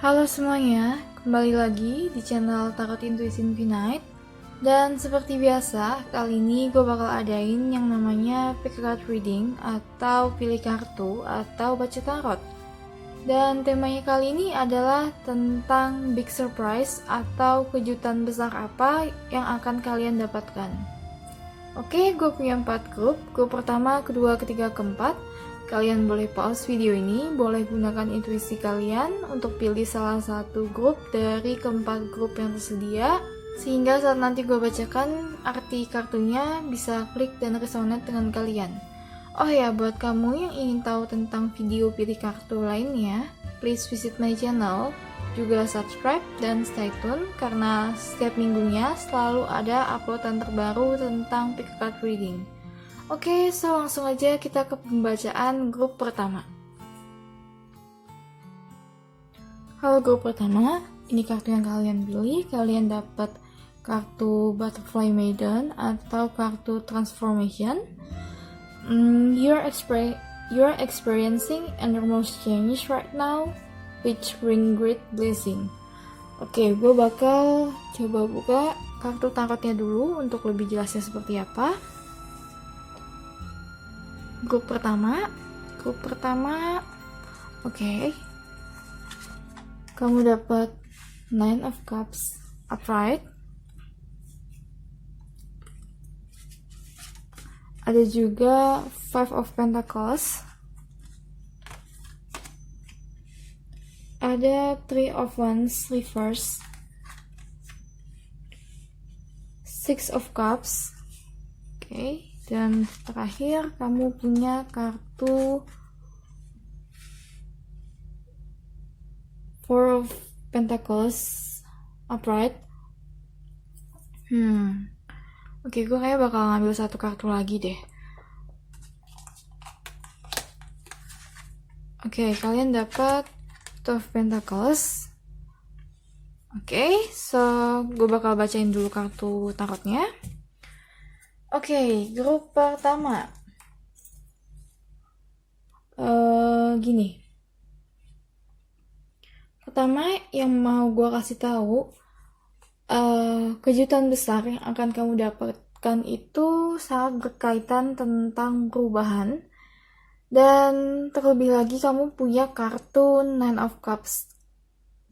Halo semuanya, kembali lagi di channel Tarot Intuisi Infinite. Dan seperti biasa, kali ini gue bakal adain yang namanya pick card reading atau pilih kartu atau baca tarot. Dan temanya kali ini adalah tentang big surprise atau kejutan besar apa yang akan kalian dapatkan. Oke, gue punya 4 grup. Grup pertama, kedua, ketiga, keempat. Kalian boleh pause video ini, boleh gunakan intuisi kalian untuk pilih salah satu grup dari keempat grup yang tersedia, sehingga saat nanti gue bacakan arti kartunya bisa klik dan resonate dengan kalian. Oh ya, buat kamu yang ingin tahu tentang video pilih kartu lainnya, please visit my channel, juga subscribe dan stay tune karena setiap minggunya selalu ada uploadan terbaru tentang pick card reading. Oke, so langsung aja kita ke pembacaan grup pertama. Halo grup pertama, ini kartu yang kalian pilih. Kalian dapat kartu Butterfly Maiden atau kartu Transformation. You're experiencing enormous change right now, which bring great blessing. Oke, gue bakal coba buka kartu tarotnya dulu untuk lebih jelasnya seperti apa. Grup pertama, oke. Kamu dapat Nine of Cups upright. Ada juga Five of Pentacles. Ada Three of Wands reverse. Six of Cups. Oke. Dan terakhir kamu punya kartu Four of Pentacles upright. Oke, gue kayak bakal ngambil satu kartu lagi deh. Oke, kalian dapat Two of Pentacles. Oke, so gue bakal bacain dulu kartu tarotnya. Oke, grup pertama. Gini. Pertama yang mau gue kasih tahu, kejutan besar yang akan kamu dapatkan itu sangat berkaitan tentang perubahan. Dan terlebih lagi kamu punya kartu Nine of Cups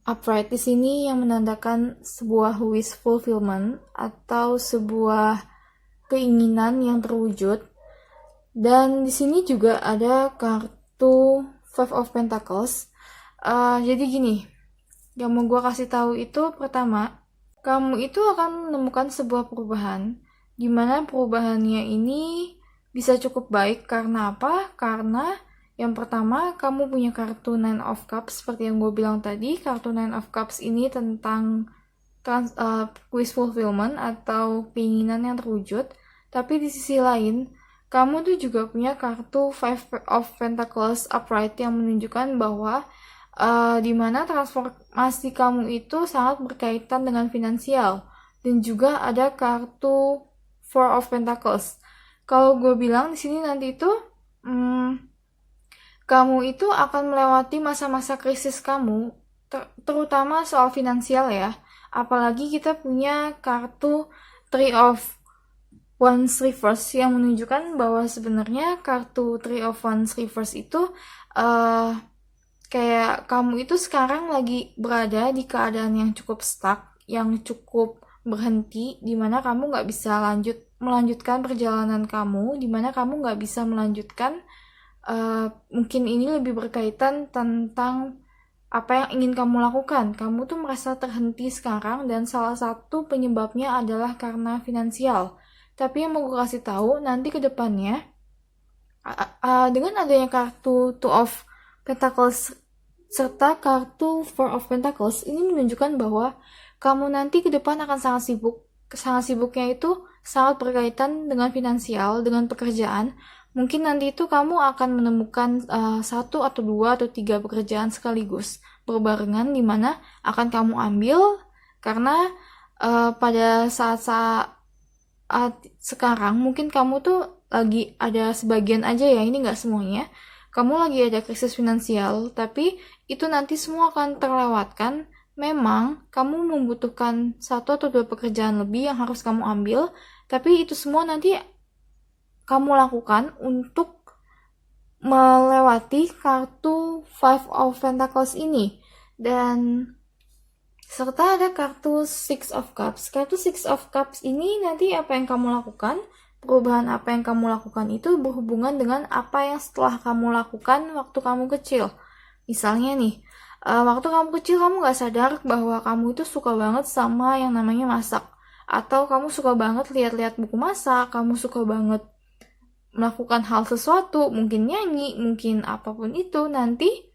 upright di sini yang menandakan sebuah wish fulfillment atau sebuah keinginan yang terwujud. Dan di sini juga ada kartu Five of Pentacles. Jadi gini, yang mau gue kasih tahu itu pertama, kamu itu akan menemukan sebuah perubahan, dimana perubahannya ini bisa cukup baik. Karena apa? Karena yang pertama, kamu punya kartu Nine of Cups. Seperti yang gue bilang tadi, kartu Nine of Cups ini tentang wish fulfillment atau keinginan yang terwujud. Tapi di sisi lain, kamu tuh juga punya kartu Five of Pentacles upright yang menunjukkan bahwa dimana transformasi kamu itu sangat berkaitan dengan finansial. Dan juga ada kartu Four of Pentacles. Kalau gue bilang di sini nanti itu, kamu itu akan melewati masa-masa krisis kamu, terutama soal finansial ya. Apalagi kita punya kartu Three of Wands reverse yang menunjukkan bahwa sebenarnya kartu Three of Wands reverse itu kayak kamu itu sekarang lagi berada di keadaan yang cukup stuck, yang cukup berhenti, dimana kamu nggak bisa melanjutkan perjalanan kamu, dimana kamu nggak bisa melanjutkan. Mungkin ini lebih berkaitan tentang apa yang ingin kamu lakukan. Kamu tuh merasa terhenti sekarang dan salah satu penyebabnya adalah karena finansial. Tapi yang mau gue kasih tahu nanti ke depannya, dengan adanya kartu Two of Pentacles serta kartu Four of Pentacles, ini menunjukkan bahwa kamu nanti ke depan akan sangat sibuk. Sangat sibuknya itu sangat berkaitan dengan finansial, dengan pekerjaan. Mungkin nanti itu kamu akan menemukan 1 atau 2 atau 3 pekerjaan sekaligus berbarengan, dimana akan kamu ambil karena pada saat-saat sekarang mungkin kamu tuh lagi ada sebagian aja ya, ini nggak semuanya. kamu lagi ada krisis finansial, tapi itu nanti semua akan terlewatkan. Memang kamu membutuhkan 1 atau 2 pekerjaan lebih yang harus kamu ambil, tapi itu semua nanti kamu lakukan untuk melewati kartu Five of Pentacles ini. Dan serta ada kartu Six of Cups. Kartu Six of Cups ini nanti apa yang kamu lakukan, perubahan apa yang kamu lakukan itu berhubungan dengan apa yang setelah kamu lakukan waktu kamu kecil. Misalnya nih, waktu kamu kecil kamu gak sadar bahwa kamu itu suka banget sama yang namanya masak. Atau kamu suka banget lihat-lihat buku masak, kamu suka banget melakukan hal sesuatu, mungkin nyanyi, mungkin apapun itu, nanti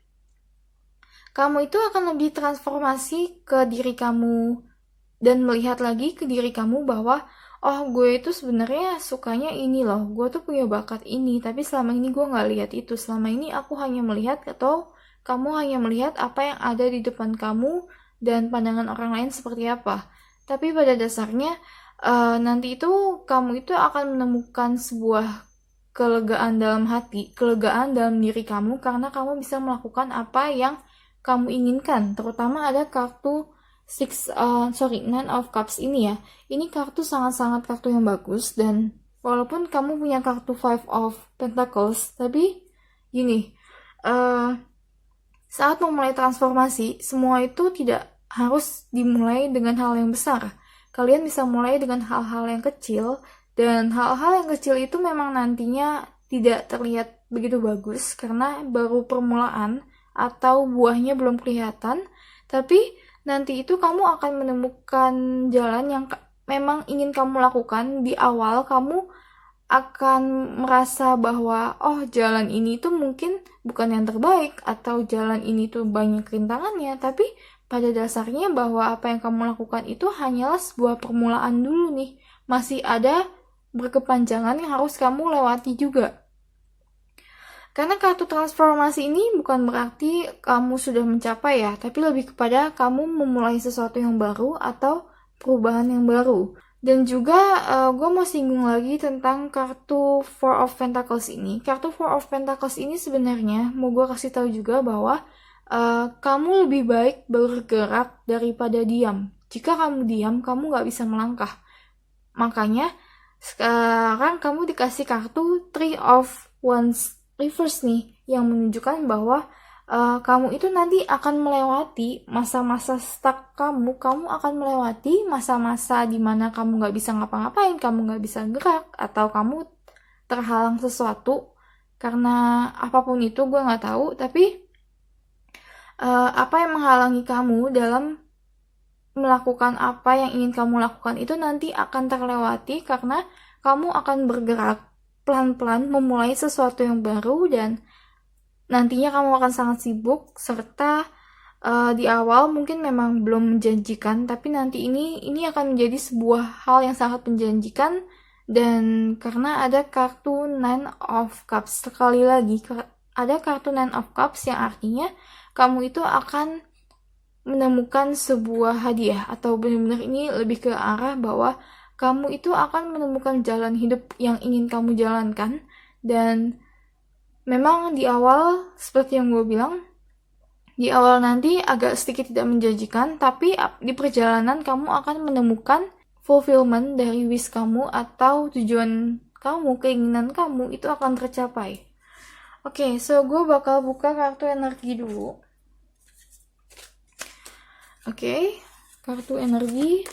kamu itu akan lebih transformasi ke diri kamu dan melihat lagi ke diri kamu bahwa oh gue itu sebenarnya sukanya ini loh, gue tuh punya bakat ini, tapi selama ini gue gak lihat itu, selama ini aku hanya melihat atau kamu hanya melihat apa yang ada di depan kamu dan pandangan orang lain seperti apa. Tapi pada dasarnya nanti itu kamu itu akan menemukan sebuah kelegaan dalam hati, kelegaan dalam diri kamu karena kamu bisa melakukan apa yang kamu inginkan. Terutama ada kartu Nine of Cups ini ya. Ini kartu sangat-sangat kartu yang bagus dan walaupun kamu punya kartu Five of Pentacles, tapi gini, saat memulai transformasi, semua itu tidak harus dimulai dengan hal yang besar. Kalian bisa mulai dengan hal-hal yang kecil, dan hal-hal yang kecil itu memang nantinya tidak terlihat begitu bagus karena baru permulaan atau buahnya belum kelihatan, tapi nanti itu kamu akan menemukan jalan yang memang ingin kamu lakukan. Di awal kamu akan merasa bahwa oh jalan ini tuh mungkin bukan yang terbaik atau jalan ini tuh banyak rintangannya, tapi pada dasarnya bahwa apa yang kamu lakukan itu hanyalah sebuah permulaan dulu nih. Masih ada berkepanjangan yang harus kamu lewati juga. Karena kartu transformasi ini bukan berarti kamu sudah mencapai ya, tapi lebih kepada kamu memulai sesuatu yang baru atau perubahan yang baru. Dan juga gue mau singgung lagi tentang kartu Four of Pentacles ini. Kartu Four of Pentacles ini sebenarnya mau gue kasih tahu juga bahwa kamu lebih baik bergerak daripada diam. Jika kamu diam, kamu gak bisa melangkah. Makanya sekarang kamu dikasih kartu Three of Wands reverse nih, yang menunjukkan bahwa kamu itu nanti akan melewati masa-masa stuck kamu akan melewati masa-masa dimana kamu gak bisa ngapa-ngapain, kamu gak bisa gerak, atau kamu terhalang sesuatu, karena apapun itu gue gak tahu, tapi apa yang menghalangi kamu dalam melakukan apa yang ingin kamu lakukan itu nanti akan terlewati karena kamu akan bergerak pelan-pelan memulai sesuatu yang baru, dan nantinya kamu akan sangat sibuk serta di awal mungkin memang belum menjanjikan, tapi nanti ini akan menjadi sebuah hal yang sangat menjanjikan. Dan karena ada kartu Nine of Cups, sekali lagi ada kartu Nine of Cups yang artinya kamu itu akan menemukan sebuah hadiah, atau benar-benar ini lebih ke arah bahwa kamu itu akan menemukan jalan hidup yang ingin kamu jalankan. Dan memang di awal, seperti yang gue bilang, di awal nanti agak sedikit tidak menjanjikan, tapi di perjalanan kamu akan menemukan fulfillment dari wish kamu atau tujuan kamu, keinginan kamu itu akan tercapai. Oke, so gue bakal buka kartu energi dulu. Oke, kartu energi.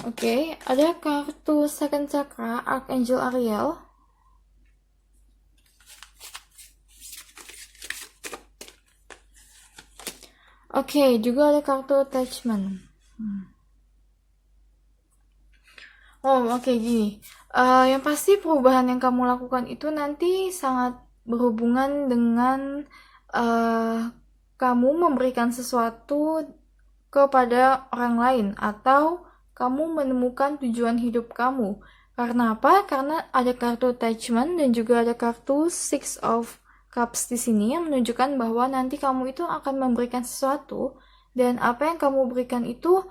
Oke, ada kartu Second Chakra, Archangel Ariel. Oke, juga ada kartu Attachment. Oke, gini. Yang pasti perubahan yang kamu lakukan itu nanti sangat berhubungan dengan kamu memberikan sesuatu kepada orang lain atau kamu menemukan tujuan hidup kamu. Karena apa? Karena ada kartu Attachment dan juga ada kartu Six of Cups di sini yang menunjukkan bahwa nanti kamu itu akan memberikan sesuatu, dan apa yang kamu berikan itu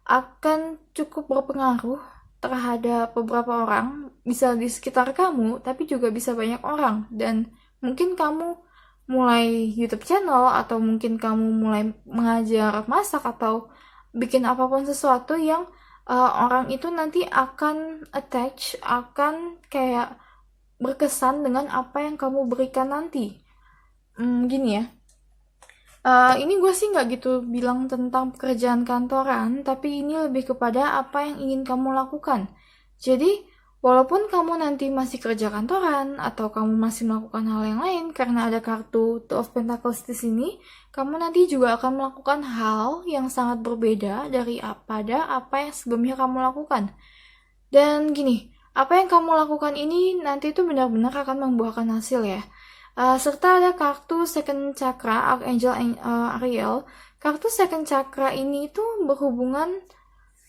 akan cukup berpengaruh terhadap beberapa orang, bisa di sekitar kamu, tapi juga bisa banyak orang. Dan mungkin kamu mulai YouTube channel, atau mungkin kamu mulai mengajar masak, atau bikin apapun sesuatu yang orang itu nanti akan attach, akan kayak berkesan dengan apa yang kamu berikan nanti. Gini ya, ini gue sih nggak gitu bilang tentang pekerjaan kantoran, tapi ini lebih kepada apa yang ingin kamu lakukan. Jadi, walaupun kamu nanti masih kerja kantoran, atau kamu masih melakukan hal yang lain, karena ada kartu Two of Pentacles di sini, kamu nanti juga akan melakukan hal yang sangat berbeda dari apa yang sebelumnya kamu lakukan. Dan gini, apa yang kamu lakukan ini nanti itu benar-benar akan membuahkan hasil ya. Serta ada kartu Second Chakra, Archangel Ariel. Kartu Second Chakra ini itu berhubungan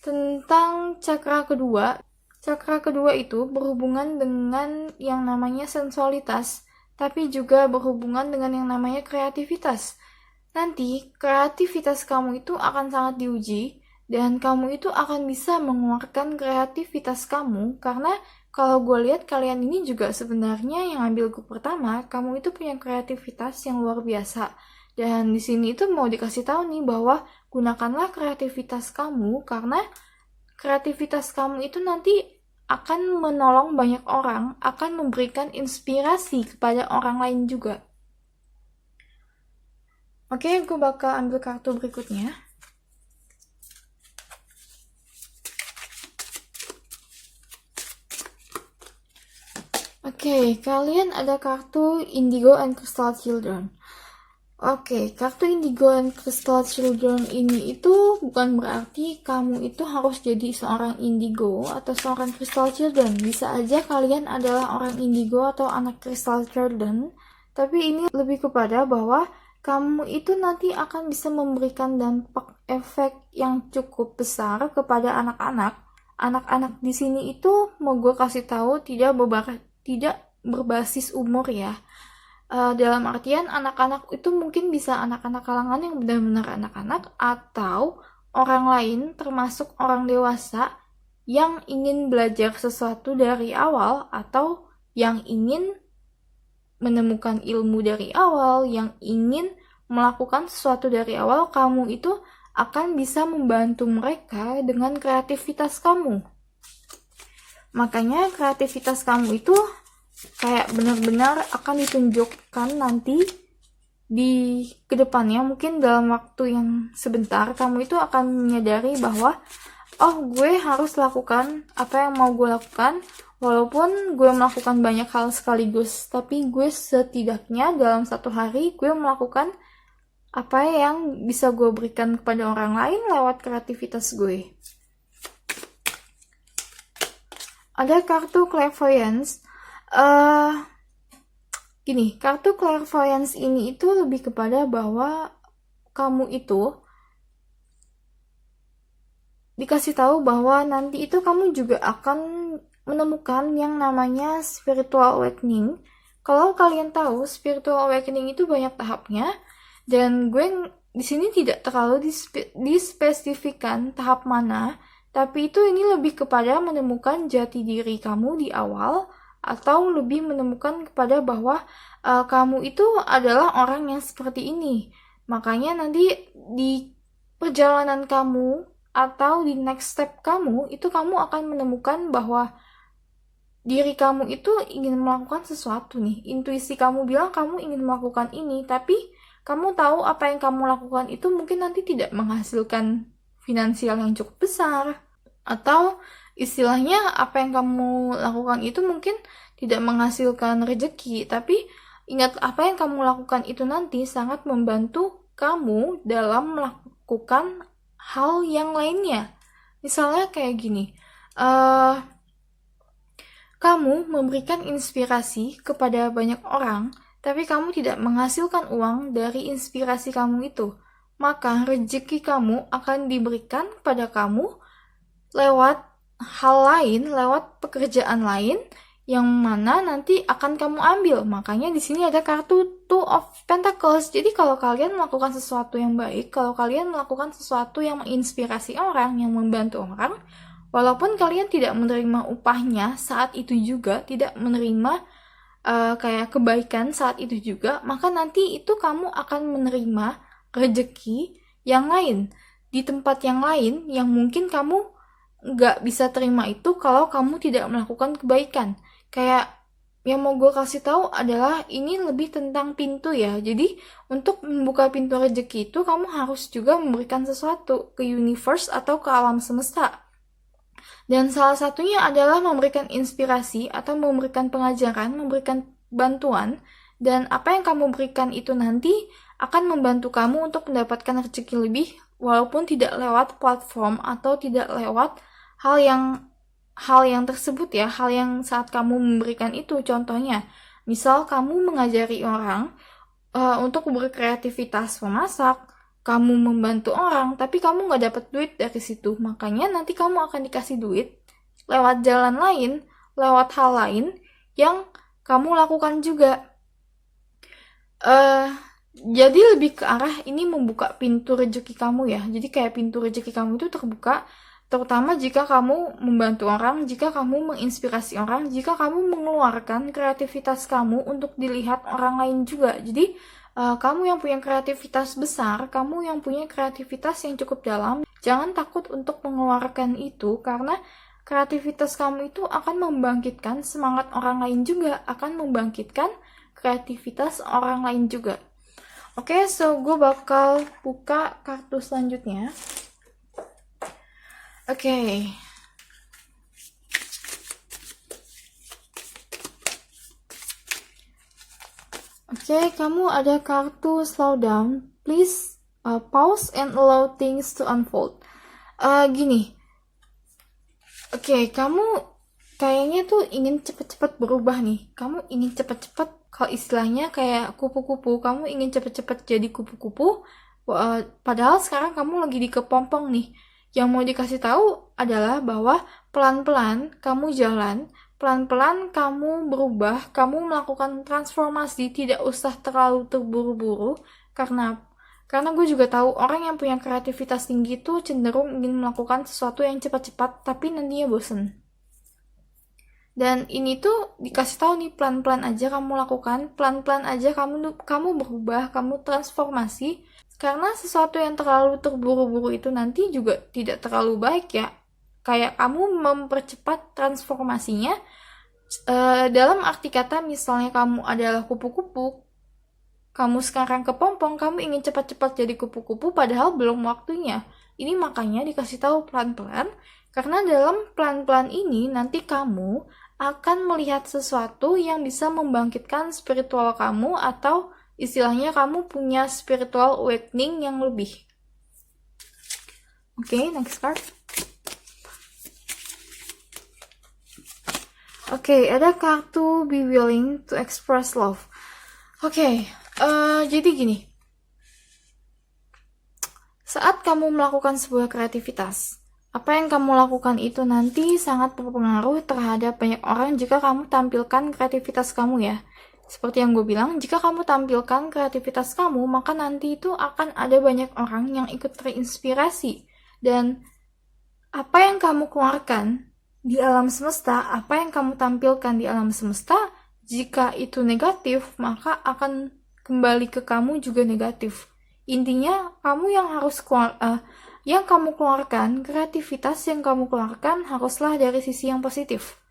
tentang chakra kedua. Chakra kedua itu berhubungan dengan yang namanya sensualitas, tapi juga berhubungan dengan yang namanya kreativitas. Nanti, kreativitas kamu itu akan sangat diuji, dan kamu itu akan bisa mengeluarkan kreativitas kamu, karena kalau gue lihat kalian ini juga sebenarnya yang ambil grup pertama, kamu itu punya kreativitas yang luar biasa. Dan di sini itu mau dikasih tahu nih bahwa gunakanlah kreativitas kamu, karena kreativitas kamu itu nanti akan menolong banyak orang, akan memberikan inspirasi kepada orang lain juga. Oke, gue bakal ambil kartu berikutnya. Oke, kalian ada kartu Indigo and Crystal Children. Oke, kartu Indigo and Crystal Children ini itu bukan berarti kamu itu harus jadi seorang indigo atau seorang Crystal Children. Bisa aja kalian adalah orang indigo atau anak Crystal Children, tapi ini lebih kepada bahwa kamu itu nanti akan bisa memberikan dampak efek yang cukup besar kepada anak-anak. Anak-anak di sini itu mau gue kasih tahu tidak berbasis umur ya. Dalam artian anak-anak itu mungkin bisa anak-anak kalangan yang benar-benar anak-anak, atau orang lain termasuk orang dewasa yang ingin belajar sesuatu dari awal, atau yang ingin menemukan ilmu dari awal, yang ingin melakukan sesuatu dari awal. Kamu itu akan bisa membantu mereka dengan kreativitas kamu. Makanya kreativitas kamu itu kayak benar-benar akan ditunjukkan nanti di kedepannya. Mungkin dalam waktu yang sebentar kamu itu akan menyadari bahwa gue harus lakukan apa yang mau gue lakukan, walaupun gue melakukan banyak hal sekaligus, tapi gue setidaknya dalam satu hari gue melakukan apa yang bisa gue berikan kepada orang lain lewat kreativitas gue. Ada kartu Clairvoyance. Gini, kartu Clairvoyance ini itu lebih kepada bahwa kamu itu dikasih tahu bahwa nanti itu kamu juga akan menemukan yang namanya spiritual awakening. Kalau kalian tahu, spiritual awakening itu banyak tahapnya, dan gue di sini tidak terlalu dispesifikan tahap mana, tapi itu ini lebih kepada menemukan jati diri kamu di awal, atau lebih menemukan kepada bahwa kamu itu adalah orang yang seperti ini. Makanya nanti di perjalanan kamu atau di next step kamu, itu kamu akan menemukan bahwa diri kamu itu ingin melakukan sesuatu nih. Intuisi kamu bilang kamu ingin melakukan ini, tapi kamu tahu apa yang kamu lakukan itu mungkin nanti tidak menghasilkan finansial yang cukup besar, atau istilahnya apa yang kamu lakukan itu mungkin tidak menghasilkan rezeki, tapi ingat apa yang kamu lakukan itu nanti sangat membantu kamu dalam melakukan hal yang lainnya. Misalnya kayak gini, kamu memberikan inspirasi kepada banyak orang, tapi kamu tidak menghasilkan uang dari inspirasi kamu itu, maka rezeki kamu akan diberikan kepada kamu lewat hal lain, lewat pekerjaan lain yang mana nanti akan kamu ambil. Makanya di sini ada kartu Two of Pentacles. Jadi kalau kalian melakukan sesuatu yang baik, kalau kalian melakukan sesuatu yang menginspirasi orang, yang membantu orang, Walaupun kalian tidak menerima upahnya saat itu juga, tidak menerima kayak kebaikan saat itu juga, maka nanti itu kamu akan menerima rezeki yang lain di tempat yang lain yang mungkin kamu nggak bisa terima itu kalau kamu tidak melakukan kebaikan. Kayak yang mau gue kasih tahu adalah ini lebih tentang pintu ya. Jadi untuk membuka pintu rezeki itu kamu harus juga memberikan sesuatu ke universe atau ke alam semesta. Dan salah satunya adalah memberikan inspirasi atau memberikan pengajaran, memberikan bantuan, dan apa yang kamu berikan itu nanti akan membantu kamu untuk mendapatkan rezeki lebih, walaupun tidak lewat platform atau tidak lewat hal yang tersebut ya, hal yang saat kamu memberikan itu. Contohnya, misal kamu mengajari orang untuk berkreativitas memasak, kamu membantu orang, tapi kamu nggak dapat duit dari situ. Makanya nanti kamu akan dikasih duit lewat jalan lain, lewat hal lain yang kamu lakukan juga. Jadi lebih ke arah ini membuka pintu rezeki kamu ya. Jadi kayak pintu rezeki kamu itu terbuka, terutama jika kamu membantu orang, jika kamu menginspirasi orang, jika kamu mengeluarkan kreativitas kamu untuk dilihat orang lain juga. Jadi kamu yang punya kreativitas besar, kamu yang punya kreativitas yang cukup dalam, jangan takut untuk mengeluarkan itu, karena kreativitas kamu itu akan membangkitkan semangat orang lain juga, akan membangkitkan kreativitas orang lain juga. Oke, so gue bakal buka kartu selanjutnya. Oke. Oke, kamu ada kartu slow down. Please pause and allow things to unfold. Gini. Oke, kamu kayaknya tuh ingin cepet-cepet berubah nih. Kamu ingin cepet-cepet, kalau istilahnya kayak kupu-kupu. Kamu ingin cepet-cepet jadi kupu-kupu. Padahal sekarang kamu lagi di kepompong nih. Yang mau dikasih tahu adalah bahwa pelan-pelan kamu jalan, pelan-pelan kamu berubah, kamu melakukan transformasi, tidak usah terlalu terburu-buru, karena gue juga tahu orang yang punya kreativitas tinggi itu cenderung ingin melakukan sesuatu yang cepat-cepat, tapi nantinya bosen. Dan ini tuh dikasih tahu nih, pelan-pelan aja kamu lakukan, pelan-pelan aja kamu berubah, kamu transformasi, karena sesuatu yang terlalu terburu-buru itu nanti juga tidak terlalu baik ya. Kayak kamu mempercepat transformasinya, dalam arti kata misalnya kamu adalah kupu-kupu, kamu sekarang kepompong, kamu ingin cepat-cepat jadi kupu-kupu padahal belum waktunya. Ini makanya dikasih tahu pelan-pelan, karena dalam pelan-pelan ini nanti kamu akan melihat sesuatu yang bisa membangkitkan spiritual kamu, atau istilahnya kamu punya spiritual awakening yang lebih. Oke, next card. Oke, ada kartu be willing to express love. Oke, jadi gini. Saat kamu melakukan sebuah kreativitas, apa yang kamu lakukan itu nanti sangat berpengaruh terhadap banyak orang jika kamu tampilkan kreativitas kamu ya. Seperti yang gue bilang, jika kamu tampilkan kreativitas kamu, maka nanti itu akan ada banyak orang yang ikut terinspirasi. Dan apa yang kamu keluarkan di alam semesta, apa yang kamu tampilkan di alam semesta, jika itu negatif, maka akan kembali ke kamu juga negatif. Intinya, kamu yang harus yang kamu keluarkan, kreativitas yang kamu keluarkan haruslah dari sisi yang positif.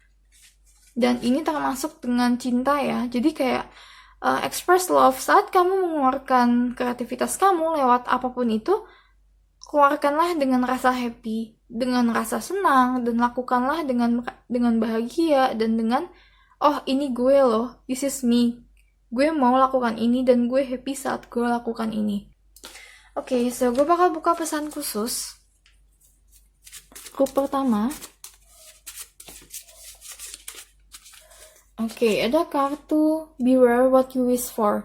Dan ini termasuk dengan cinta ya. Jadi kayak express love, saat kamu mengeluarkan kreativitas kamu lewat apapun itu, keluarkanlah dengan rasa happy, dengan rasa senang, dan lakukanlah dengan bahagia, dan dengan, oh ini gue loh, this is me. Gue mau lakukan ini, dan gue happy saat gue lakukan ini. Oke, so gue bakal buka pesan khusus. Grup pertama. Oke, ada kartu Beware What You Wish For.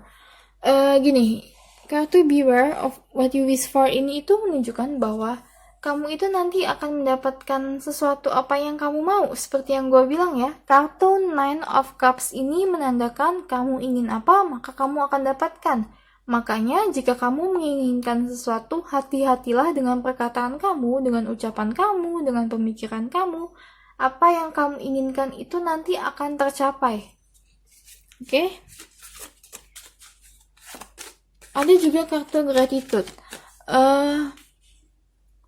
Gini, kartu Beware of What You Wish For ini itu menunjukkan bahwa kamu itu nanti akan mendapatkan sesuatu apa yang kamu mau. Seperti yang gue bilang ya, kartu Nine of Cups ini menandakan kamu ingin apa, maka kamu akan dapatkan. Makanya jika kamu menginginkan sesuatu, hati-hatilah dengan perkataan kamu, dengan ucapan kamu, dengan pemikiran kamu. Apa yang kamu inginkan itu nanti akan tercapai. Oke? Ada juga kartu gratitude.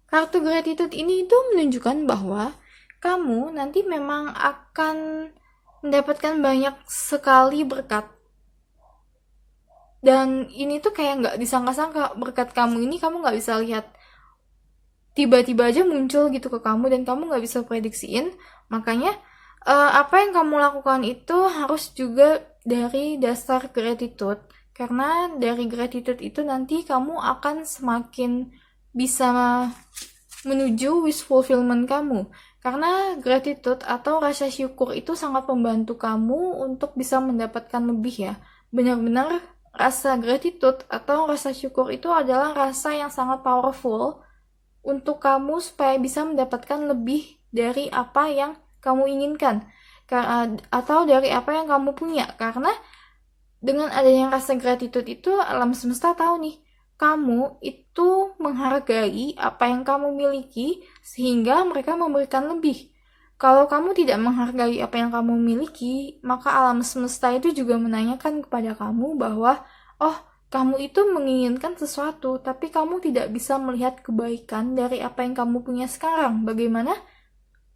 Kartu gratitude ini itu menunjukkan bahwa kamu nanti memang akan mendapatkan banyak sekali berkat. Dan ini tuh kayak nggak disangka-sangka, berkat kamu ini kamu nggak bisa lihat tiba-tiba aja muncul gitu ke kamu dan kamu nggak bisa prediksiin. Makanya apa yang kamu lakukan itu harus juga dari dasar gratitude, karena dari gratitude itu nanti kamu akan semakin bisa menuju wish fulfillment kamu. Karena gratitude atau rasa syukur itu sangat membantu kamu untuk bisa mendapatkan lebih ya. Benar-benar rasa gratitude atau rasa syukur itu adalah rasa yang sangat powerful untuk kamu supaya bisa mendapatkan lebih dari apa yang kamu inginkan atau dari apa yang kamu punya. Karena dengan adanya rasa gratitude itu, alam semesta tahu nih, kamu itu menghargai apa yang kamu miliki sehingga mereka memberikan lebih. Kalau kamu tidak menghargai apa yang kamu miliki, maka alam semesta itu juga menanyakan kepada kamu bahwa, oh, kamu itu menginginkan sesuatu, tapi kamu tidak bisa melihat kebaikan dari apa yang kamu punya sekarang. Bagaimana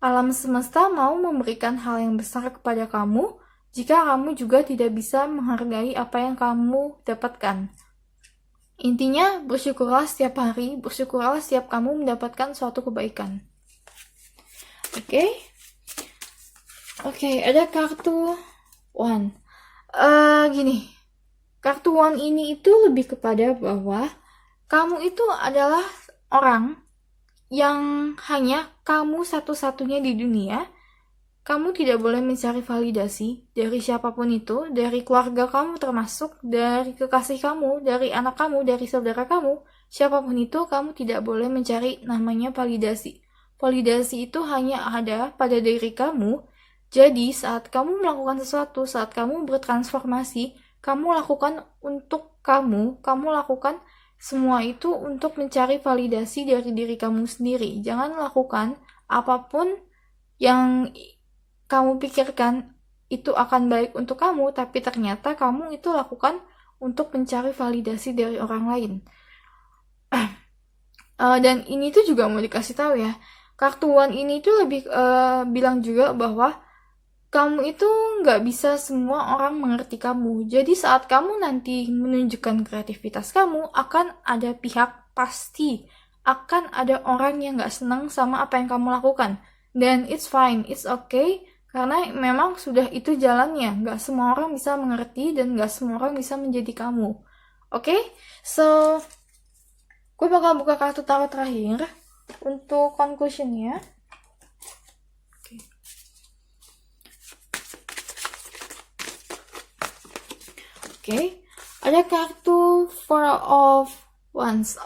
alam semesta mau memberikan hal yang besar kepada kamu jika kamu juga tidak bisa menghargai apa yang kamu dapatkan? Intinya, bersyukurlah setiap hari, bersyukurlah setiap kamu mendapatkan suatu kebaikan. Oke, ada kartu One. Gini, kartu One ini itu lebih kepada bahwa kamu itu adalah orang yang hanya kamu satu-satunya di dunia. Kamu tidak boleh mencari validasi dari siapapun itu, dari keluarga kamu termasuk, dari kekasih kamu, dari anak kamu, dari saudara kamu, siapapun itu, kamu tidak boleh mencari namanya validasi. Validasi itu hanya ada pada diri kamu. Jadi saat kamu melakukan sesuatu, saat kamu bertransformasi, kamu lakukan untuk kamu lakukan semua itu untuk mencari validasi dari diri kamu sendiri. Jangan lakukan apapun yang kamu pikirkan itu akan baik untuk kamu, tapi ternyata kamu itu lakukan untuk mencari validasi dari orang lain. Dan ini tuh juga mau dikasih tahu ya, kartu One ini tuh lebih bilang juga bahwa kamu itu nggak bisa semua orang mengerti kamu. Jadi saat kamu nanti menunjukkan kreativitas kamu, akan ada pihak pasti, akan ada orang yang nggak senang sama apa yang kamu lakukan. Dan it's fine, it's okay, karena memang sudah itu jalannya. Nggak semua orang bisa mengerti dan nggak semua orang bisa menjadi kamu. Oke? So, gue bakal buka kartu tarot terakhir untuk conclusion-nya. Oke. Ada kartu Four of Wands.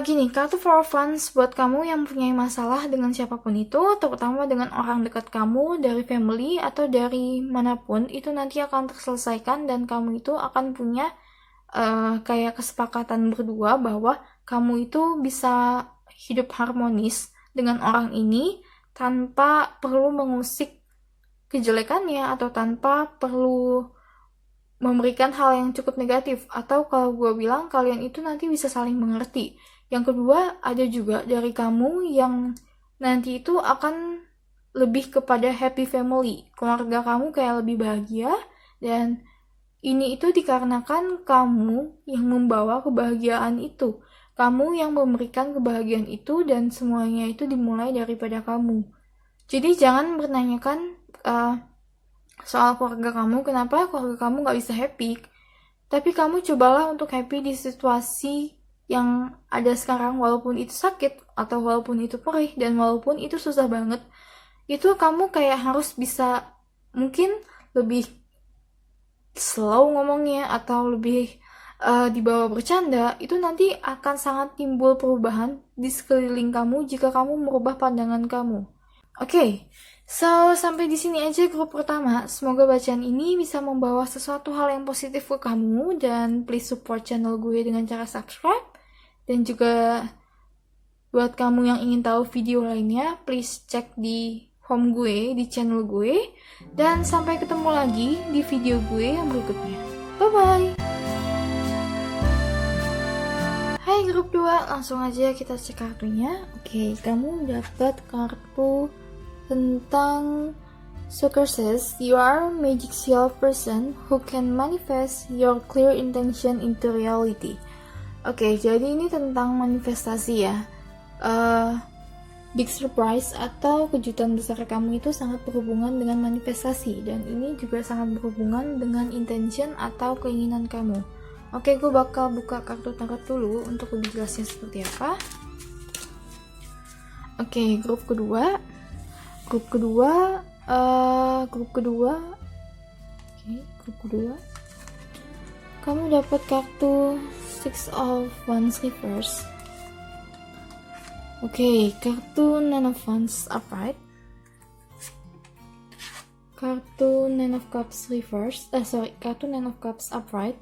Gini, kartu Four of Wands buat kamu yang punya masalah dengan siapapun itu, terutama dengan orang dekat kamu, dari family atau dari manapun, itu nanti akan terselesaikan dan kamu itu akan punya kayak kesepakatan berdua bahwa kamu itu bisa hidup harmonis dengan orang ini tanpa perlu mengusik kejelekannya atau tanpa perlu memberikan hal yang cukup negatif, atau kalau gue bilang kalian itu nanti bisa saling mengerti. Yang kedua, ada juga dari kamu yang nanti itu akan lebih kepada happy family. Keluarga kamu kayak lebih bahagia, dan ini itu dikarenakan kamu yang membawa kebahagiaan itu. Kamu yang memberikan kebahagiaan itu, dan semuanya itu dimulai daripada kamu. Jadi jangan menanyakan soal keluarga kamu, kenapa keluarga kamu gak bisa happy. Tapi kamu cobalah untuk happy di situasi yang ada sekarang, walaupun itu sakit, atau walaupun itu perih, dan walaupun itu susah banget. Itu kamu kayak harus bisa mungkin lebih slow ngomongnya, atau lebih dibawa bercanda. Itu nanti akan sangat timbul perubahan di sekeliling kamu jika kamu merubah pandangan kamu. So, sampai di sini aja grup pertama. Semoga bacaan ini bisa membawa sesuatu hal yang positif ke kamu, dan please support channel gue dengan cara subscribe. Dan juga buat kamu yang ingin tahu video lainnya, please cek di home gue, di channel gue. Dan sampai ketemu lagi di video gue yang berikutnya. Bye-bye! Hai grup 2, langsung aja kita cek kartunya. Oke, kamu dapat kartu tentang success. You are a magical person who can manifest your clear intention into reality. Oke, jadi ini tentang manifestasi ya. Big surprise atau kejutan besar kamu itu sangat berhubungan dengan manifestasi, dan ini juga sangat berhubungan dengan intention atau keinginan kamu. Oke, gue bakal buka kartu tarot dulu untuk lebih jelasnya seperti apa. Oke, grup kedua, kamu dapat kartu Six of Wands reverse. Oke, kartu Nine of Wands upright, kartu Nine of Cups reverse, kartu Nine of Cups upright,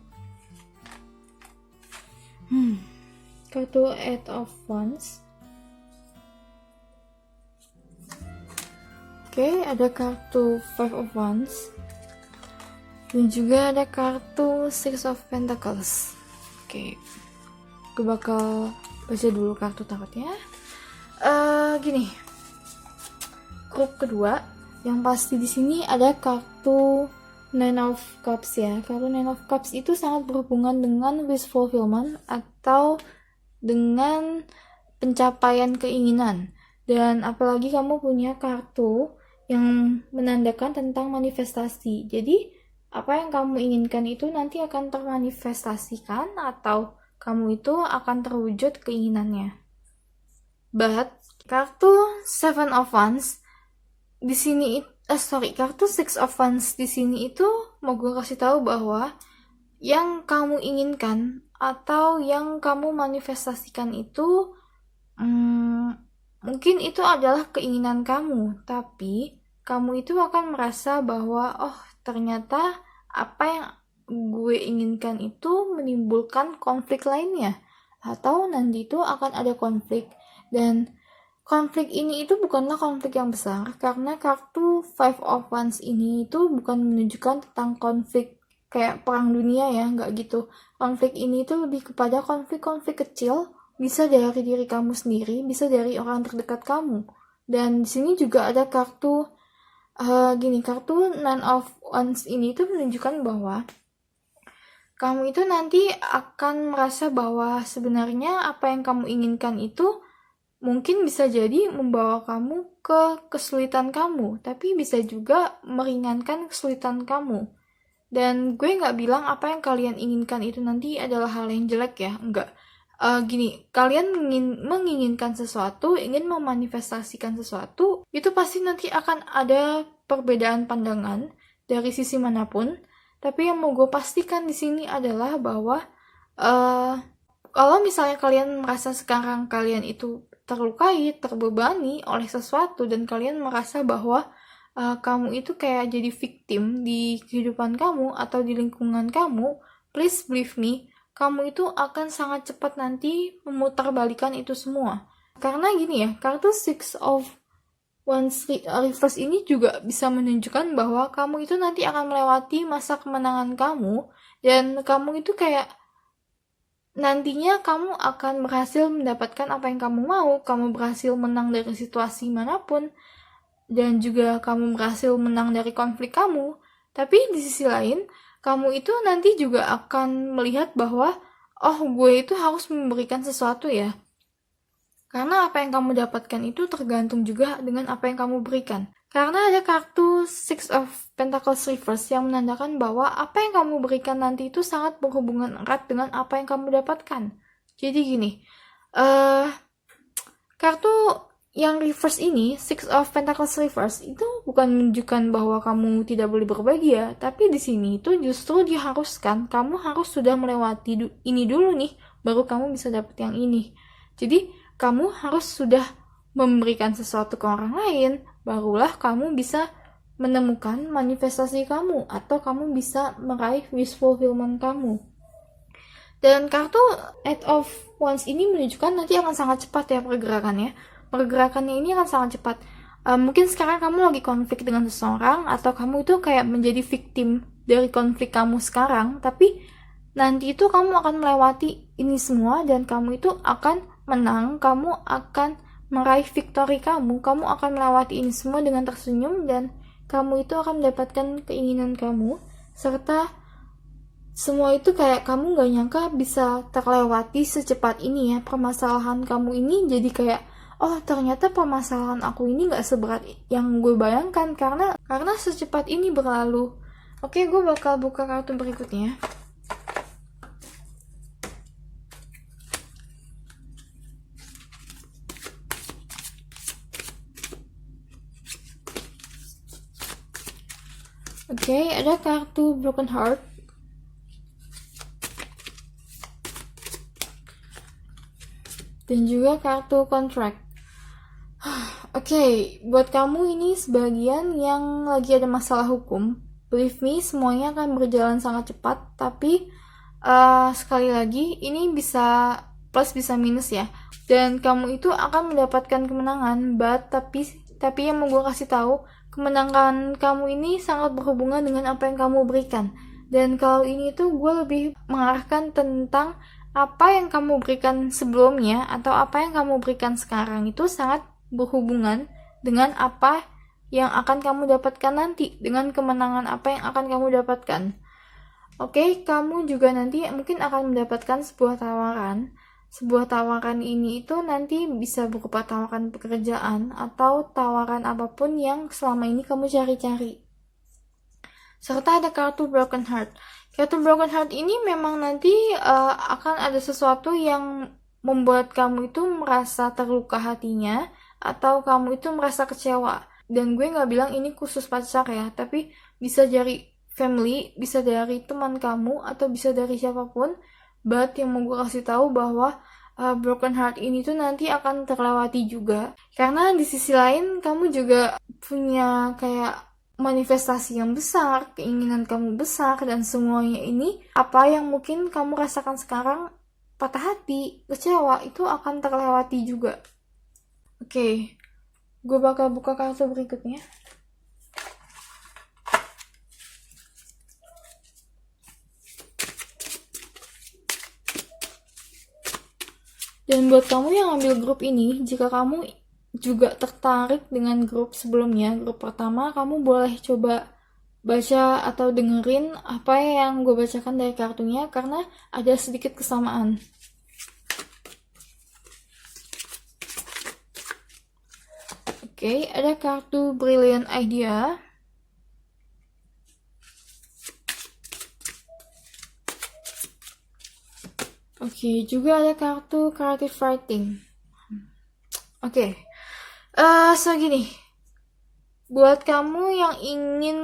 kartu Eight of Wands. Oke, ada kartu Five of Wands, dan juga ada kartu Six of Pentacles. Oke, gue bakal baca dulu kartu tarotnya. Gini, grup kedua, yang pasti di sini ada kartu Nine of Cups ya. Kartu Nine of Cups itu sangat berhubungan dengan wish fulfillment atau dengan pencapaian keinginan. Dan apalagi kamu punya kartu yang menandakan tentang manifestasi. Jadi, apa yang kamu inginkan itu nanti akan termanifestasikan atau kamu itu akan terwujud keinginannya. But kartu Seven of Wands di sini kartu Six of Wands di sini itu mau gue kasih tahu bahwa yang kamu inginkan atau yang kamu manifestasikan itu mungkin itu adalah keinginan kamu, tapi kamu itu akan merasa bahwa ternyata apa yang gue inginkan itu menimbulkan konflik lainnya, atau nanti itu akan ada konflik. Dan konflik ini itu bukanlah konflik yang besar, karena kartu Five of Wands ini itu bukan menunjukkan tentang konflik kayak perang dunia ya, nggak gitu. Konflik ini itu lebih kepada konflik-konflik kecil, bisa dari diri kamu sendiri, bisa dari orang terdekat kamu. Dan di sini juga ada kartu kartu Nine of Wands ini itu menunjukkan bahwa kamu itu nanti akan merasa bahwa sebenarnya apa yang kamu inginkan itu mungkin bisa jadi membawa kamu ke kesulitan kamu, tapi bisa juga meringankan kesulitan kamu. Dan gue nggak bilang apa yang kalian inginkan itu nanti adalah hal yang jelek ya, enggak. Kalian menginginkan sesuatu, ingin memanifestasikan sesuatu, itu pasti nanti akan ada perbedaan pandangan dari sisi manapun. Tapi yang mau gue pastikan di sini adalah bahwa kalau misalnya kalian merasa sekarang kalian itu terlukai, terbebani oleh sesuatu, dan kalian merasa bahwa kamu itu kayak jadi victim di kehidupan kamu atau di lingkungan kamu, please believe me, kamu itu akan sangat cepat nanti memutarbalikan itu semua. Karena gini ya, kartu Six of Wands reverse ini juga bisa menunjukkan bahwa kamu itu nanti akan melewati masa kemenangan kamu, dan kamu itu kayak nantinya kamu akan berhasil mendapatkan apa yang kamu mau, kamu berhasil menang dari situasi manapun, dan juga kamu berhasil menang dari konflik kamu. Tapi di sisi lain, kamu itu nanti juga akan melihat bahwa, gue itu harus memberikan sesuatu ya. Karena apa yang kamu dapatkan itu tergantung juga dengan apa yang kamu berikan. Karena ada kartu Six of Pentacles reverse yang menandakan bahwa apa yang kamu berikan nanti itu sangat berhubungan erat dengan apa yang kamu dapatkan. Jadi gini, kartu yang reverse ini, Six of Pentacles reverse, itu bukan menunjukkan bahwa kamu tidak boleh berbagi ya, tapi di sini itu justru diharuskan kamu harus sudah melewati ini dulu nih, baru kamu bisa dapet yang ini. Jadi kamu harus sudah memberikan sesuatu ke orang lain, barulah kamu bisa menemukan manifestasi kamu atau kamu bisa meraih wish fulfillment kamu. Dan kartu Eight of Wands ini menunjukkan nanti akan sangat cepat ya pergerakannya. Pergerakannya ini akan sangat cepat. Mungkin sekarang kamu lagi konflik dengan seseorang atau kamu itu kayak menjadi victim dari konflik kamu sekarang, tapi nanti itu kamu akan melewati ini semua dan kamu itu akan menang, kamu akan meraih victory kamu akan melewati ini semua dengan tersenyum dan kamu itu akan mendapatkan keinginan kamu, serta semua itu kayak kamu gak nyangka bisa terlewati secepat ini ya. Permasalahan kamu ini jadi kayak, oh ternyata permasalahan aku ini gak seberat yang gue bayangkan karena secepat ini berlalu. Oke, gue bakal buka kartu berikutnya. Oke, ada kartu Broken Heart. Dan juga kartu Contract. Oke, buat kamu ini sebagian yang lagi ada masalah hukum, believe me, semuanya akan berjalan sangat cepat, tapi sekali lagi, ini bisa plus bisa minus ya. Dan kamu itu akan mendapatkan kemenangan, tapi yang mau gue kasih tahu, kemenangan kamu ini sangat berhubungan dengan apa yang kamu berikan. Dan kalau ini tuh gue lebih mengarahkan tentang apa yang kamu berikan sebelumnya atau apa yang kamu berikan sekarang itu sangat berhubungan dengan apa yang akan kamu dapatkan nanti, dengan kemenangan apa yang akan kamu dapatkan. Oke, kamu juga nanti mungkin akan mendapatkan sebuah tawaran. Sebuah tawaran ini itu nanti bisa berupa tawaran pekerjaan atau tawaran apapun yang selama ini kamu cari-cari. Serta ada kartu Broken Heart. Kartu Broken Heart ini memang nanti akan ada sesuatu yang membuat kamu itu merasa terluka hatinya atau kamu itu merasa kecewa. Dan gue gak bilang ini khusus pacar ya, tapi bisa dari family, bisa dari teman kamu, atau bisa dari siapapun. But yang mau gue kasih tahu bahwa Broken Heart ini tuh nanti akan terlewati juga. Karena di sisi lain kamu juga punya kayak manifestasi yang besar, keinginan kamu besar, dan semuanya ini apa yang mungkin kamu rasakan sekarang, patah hati, kecewa, itu akan terlewati juga. Oke, gue bakal buka kartu berikutnya. Dan buat kamu yang ambil grup ini, jika kamu juga tertarik dengan grup sebelumnya, grup pertama, kamu boleh coba baca atau dengerin apa yang gue bacakan dari kartunya karena ada sedikit kesamaan. Oke, ada kartu Brilliant Idea. Oke, juga ada kartu Creative Writing. Oke. So gini, buat kamu yang ingin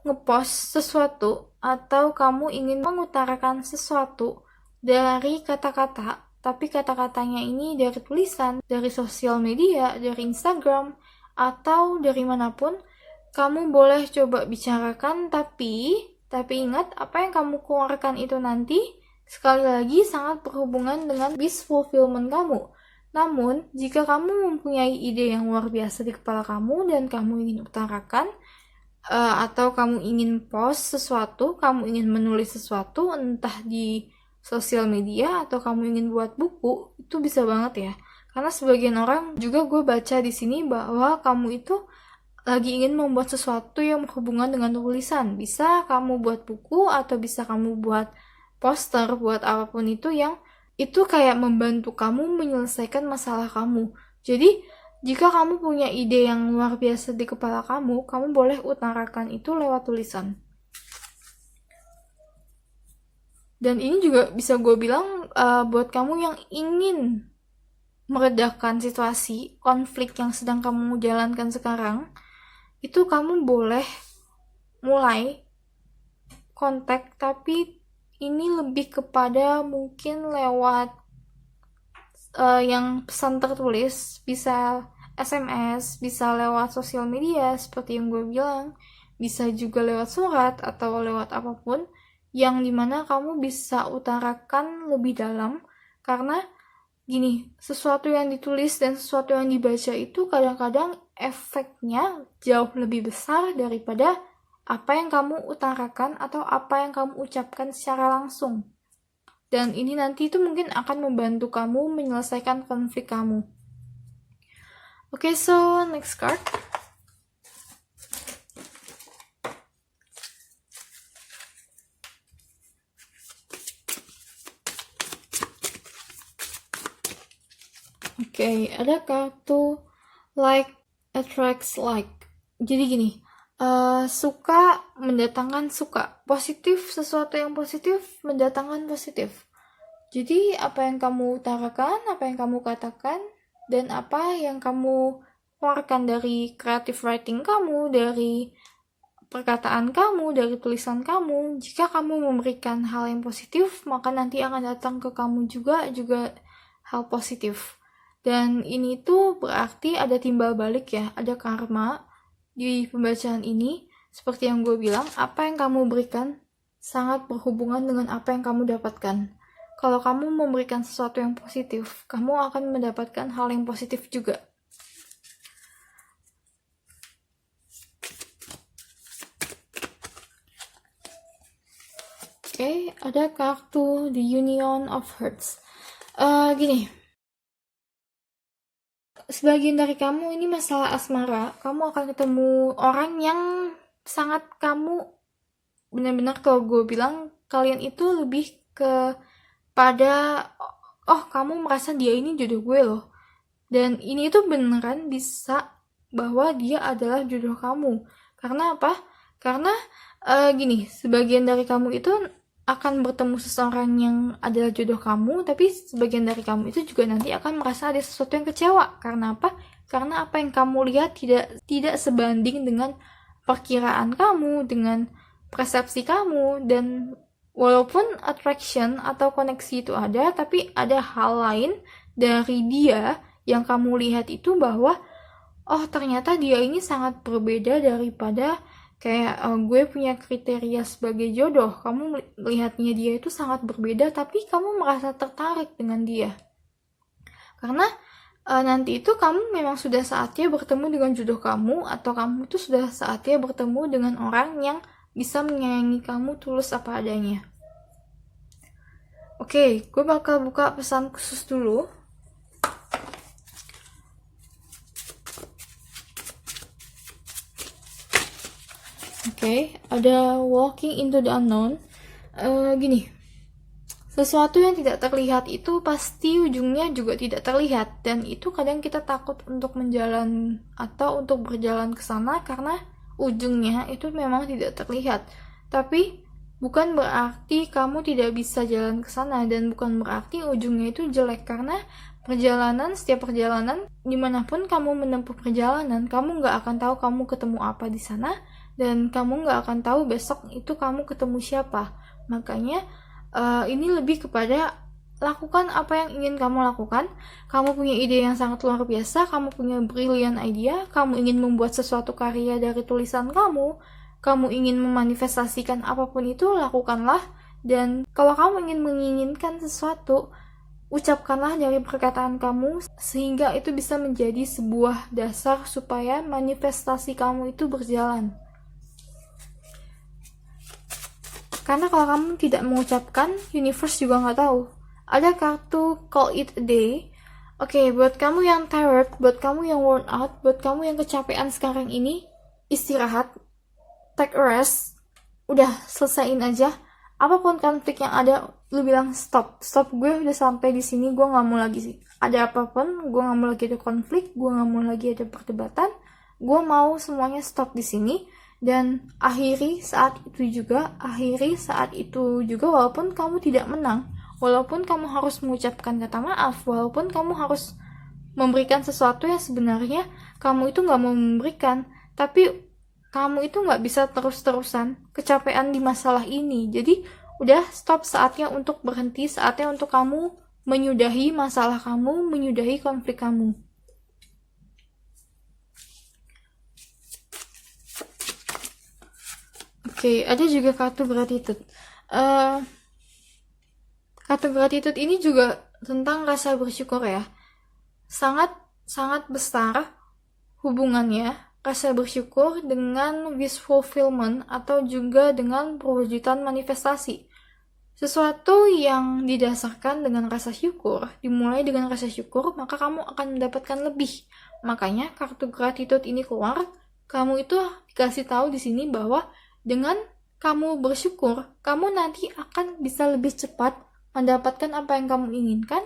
ngepost sesuatu atau kamu ingin mengutarakan sesuatu dari kata-kata, tapi kata-katanya ini dari tulisan, dari sosial media, dari Instagram, atau dari manapun, kamu boleh coba bicarakan, tapi ingat apa yang kamu keluarkan itu nanti, sekali lagi sangat berhubungan dengan wish fulfillment kamu. Namun, jika kamu mempunyai ide yang luar biasa di kepala kamu dan kamu ingin utarakan, atau kamu ingin post sesuatu, kamu ingin menulis sesuatu, entah di sosial media atau kamu ingin buat buku, itu bisa banget ya. Karena sebagian orang juga gue baca di sini bahwa kamu itu lagi ingin membuat sesuatu yang berhubungan dengan tulisan. Bisa kamu buat buku atau bisa kamu buat poster, buat apapun itu yang itu kayak membantu kamu menyelesaikan masalah kamu. Jadi, jika kamu punya ide yang luar biasa di kepala kamu boleh utarakan itu lewat tulisan. Dan ini juga bisa gue bilang buat kamu yang ingin meredakan situasi, konflik yang sedang kamu jalankan sekarang, itu kamu boleh mulai kontak, tapi ini lebih kepada mungkin lewat yang pesan tertulis, bisa SMS, bisa lewat sosial media seperti yang gue bilang, bisa juga lewat surat atau lewat apapun yang dimana kamu bisa utarakan lebih dalam, karena gini, sesuatu yang ditulis dan sesuatu yang dibaca itu kadang-kadang efeknya jauh lebih besar daripada apa yang kamu utarakan atau apa yang kamu ucapkan secara langsung. Dan ini nanti itu mungkin akan membantu kamu menyelesaikan konflik kamu. Okay, so next card. Okay, ada kartu like attracts like. Jadi gini, suka mendatangkan suka. Positif, sesuatu yang positif mendatangkan positif. Jadi apa yang kamu utarakan, apa yang kamu katakan, dan apa yang kamu keluarkan dari creative writing kamu, dari perkataan kamu, dari tulisan kamu, jika kamu memberikan hal yang positif, maka nanti akan datang ke kamu juga hal positif. Dan ini tuh berarti ada timbal balik ya, ada karma di pembacaan ini. Seperti yang gue bilang, apa yang kamu berikan sangat berhubungan dengan apa yang kamu dapatkan. Kalau kamu memberikan sesuatu yang positif, kamu akan mendapatkan hal yang positif juga. Oke, ada kartu The Union of Hearts. Gini, sebagian dari kamu ini masalah asmara, kamu akan ketemu orang yang sangat kamu, benar-benar kalau gue bilang, kalian itu lebih pada, kamu merasa dia ini jodoh gue loh. Dan ini tuh beneran bisa bahwa dia adalah jodoh kamu. Karena apa? Karena gini, sebagian dari kamu itu akan bertemu seseorang yang adalah jodoh kamu, tapi sebagian dari kamu itu juga nanti akan merasa ada sesuatu yang kecewa. Karena apa? Karena apa yang kamu lihat tidak sebanding dengan perkiraan kamu, dengan persepsi kamu, dan walaupun attraction atau koneksi itu ada, tapi ada hal lain dari dia yang kamu lihat itu bahwa, ternyata dia ini sangat berbeda daripada kayak gue punya kriteria sebagai jodoh. Kamu melihatnya dia itu sangat berbeda, tapi kamu merasa tertarik dengan dia. Karena nanti itu kamu memang sudah saatnya bertemu dengan jodoh kamu, atau kamu itu sudah saatnya bertemu dengan orang yang bisa menyayangi kamu tulus apa adanya. Oke, gue bakal buka pesan khusus dulu. Oke, ada walking into the unknown. Gini, sesuatu yang tidak terlihat itu pasti ujungnya juga tidak terlihat, dan itu kadang kita takut untuk menjalan atau untuk berjalan ke sana karena ujungnya itu memang tidak terlihat. Tapi bukan berarti kamu tidak bisa jalan ke sana, dan bukan berarti ujungnya itu jelek, karena setiap perjalanan, dimanapun kamu menempuh perjalanan, kamu nggak akan tahu kamu ketemu apa di sana, dan kamu nggak akan tahu besok itu kamu ketemu siapa. Makanya ini lebih kepada lakukan apa yang ingin kamu lakukan. Kamu punya ide yang sangat luar biasa, kamu punya brilliant idea, kamu ingin membuat sesuatu karya dari tulisan kamu ingin memanifestasikan apapun itu, lakukanlah. Dan kalau kamu ingin menginginkan sesuatu, ucapkanlah dari perkataan kamu sehingga itu bisa menjadi sebuah dasar supaya manifestasi kamu itu berjalan. Karena kalau kamu tidak mengucapkan, universe juga nggak tahu. Ada kartu call it a day. Oke, buat kamu yang tired, buat kamu yang worn out, buat kamu yang kecapean sekarang ini, istirahat, take a rest, udah selesaiin aja. Apapun konflik yang ada, lu bilang stop, gue udah sampai di sini, gue nggak mau lagi sih. Ada apapun, gue nggak mau lagi ada konflik, gue nggak mau lagi ada perdebatan, gue mau semuanya stop di sini. Dan akhiri saat itu juga walaupun kamu tidak menang, walaupun kamu harus mengucapkan kata maaf, walaupun kamu harus memberikan sesuatu yang sebenarnya kamu itu nggak mau memberikan, tapi kamu itu nggak bisa terus-terusan kecapean di masalah ini. Jadi udah stop, saatnya untuk berhenti, saatnya untuk kamu menyudahi masalah kamu, menyudahi konflik kamu. Oke, ada juga kartu gratitude. Kartu gratitude ini juga tentang rasa bersyukur ya. Sangat besar hubungannya rasa bersyukur dengan wish fulfillment atau juga dengan perwujudan manifestasi. Sesuatu yang didasarkan dengan rasa syukur, dimulai dengan rasa syukur, maka kamu akan mendapatkan lebih. Makanya kartu gratitude ini keluar, kamu itu dikasih tahu di sini bahwa dengan kamu bersyukur, kamu nanti akan bisa lebih cepat mendapatkan apa yang kamu inginkan.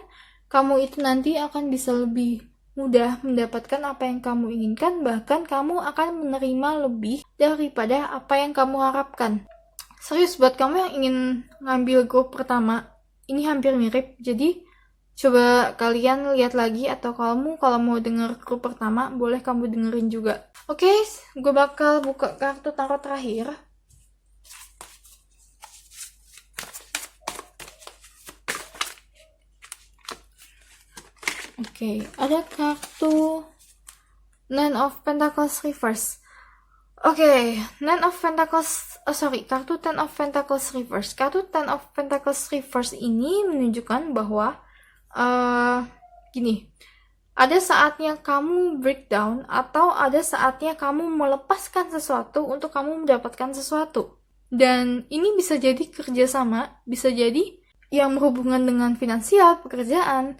Kamu itu nanti akan bisa lebih mudah mendapatkan apa yang kamu inginkan, bahkan kamu akan menerima lebih daripada apa yang kamu harapkan. Serius, buat kamu yang ingin ngambil grup pertama, ini hampir mirip, jadi coba kalian lihat lagi, atau kalau mau denger grup pertama, boleh kamu dengerin juga. Oke, gue bakal buka kartu tarot terakhir. Oke, ada kartu Nine of Pentacles Reverse. Oke, kartu Ten of Pentacles Reverse. Kartu Ten of Pentacles Reverse ini menunjukkan bahwa gini, ada saatnya kamu breakdown atau ada saatnya kamu melepaskan sesuatu untuk kamu mendapatkan sesuatu. Dan ini bisa jadi kerjasama, bisa jadi yang berhubungan dengan finansial, pekerjaan,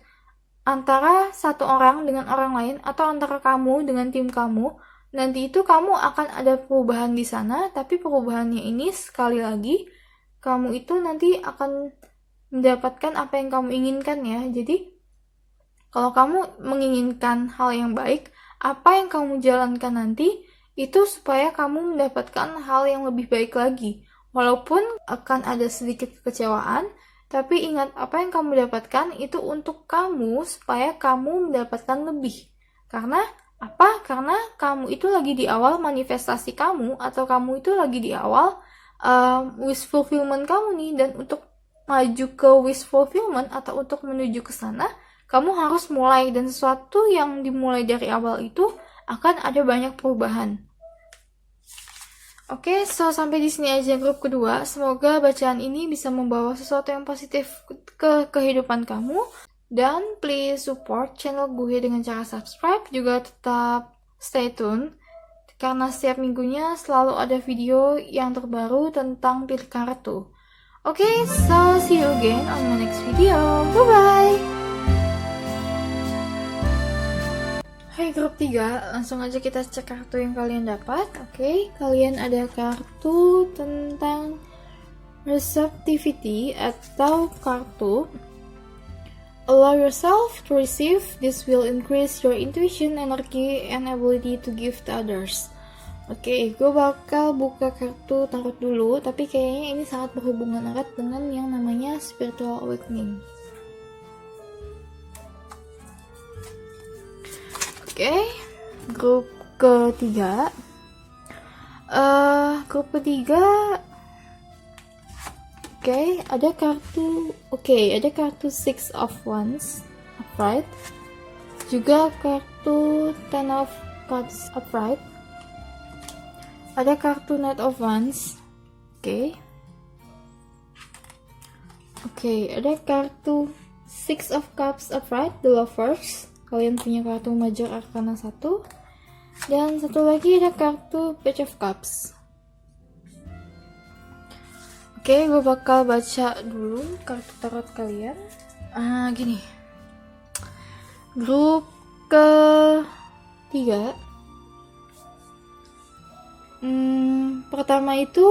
antara satu orang dengan orang lain, atau antara kamu dengan tim kamu. Nanti itu kamu akan ada perubahan di sana, tapi perubahannya ini sekali lagi, kamu itu nanti akan mendapatkan apa yang kamu inginkan ya. Jadi, kalau kamu menginginkan hal yang baik, apa yang kamu jalankan nanti, itu supaya kamu mendapatkan hal yang lebih baik lagi. Walaupun akan ada sedikit kekecewaan, tapi ingat, apa yang kamu dapatkan itu untuk kamu, supaya kamu mendapatkan lebih. Karena apa? Karena kamu itu lagi di awal manifestasi kamu, atau kamu itu lagi di awal wish fulfillment kamu nih. Dan untuk maju ke wish fulfillment atau untuk menuju ke sana, kamu harus mulai. Dan sesuatu yang dimulai dari awal itu akan ada banyak perubahan. Oke, sampai di sini aja grup kedua. Semoga bacaan ini bisa membawa sesuatu yang positif ke kehidupan kamu. Dan please support channel gue dengan cara subscribe, juga tetap stay tune, karena setiap minggunya selalu ada video yang terbaru tentang pilih kartu. Oke, so see you again on my next video. Bye-bye! Hai grup 3, langsung aja kita cek kartu yang kalian dapat. Oke, kalian ada kartu tentang receptivity atau kartu allow yourself to receive. This will increase your intuition, energy, and ability to give to others. Oke, gue bakal buka kartu tarot dulu, tapi kayaknya ini sangat berhubungan erat dengan yang namanya spiritual awakening. Oke, grup ketiga. Oke, ada kartu Six of Wands upright, juga kartu Ten of Cups upright, ada kartu Knight of Wands. Oke, ada kartu Six of Cups upright, The Lovers. Kalian punya kartu Major Arcana 1, dan satu lagi ada kartu Page of Cups. Oke, gue bakal baca dulu kartu tarot kalian. Gini. Grup ketiga. Pertama itu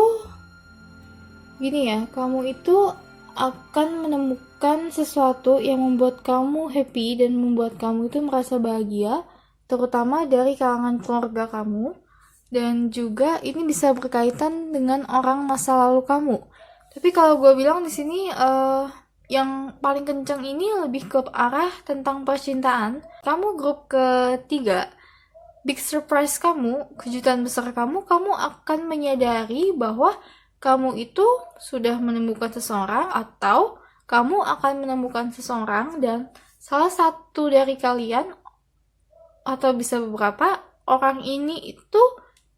gini ya, kamu itu akan menemukan sesuatu yang membuat kamu happy dan membuat kamu itu merasa bahagia, terutama dari kalangan keluarga kamu, dan juga ini bisa berkaitan dengan orang masa lalu kamu. Tapi kalau gue bilang di sini yang paling kencang ini lebih ke arah tentang percintaan. Kamu grup ketiga, big surprise kamu, kejutan besar kamu akan menyadari bahwa kamu itu sudah menemukan seseorang, atau kamu akan menemukan seseorang, dan salah satu dari kalian, atau bisa beberapa, orang ini itu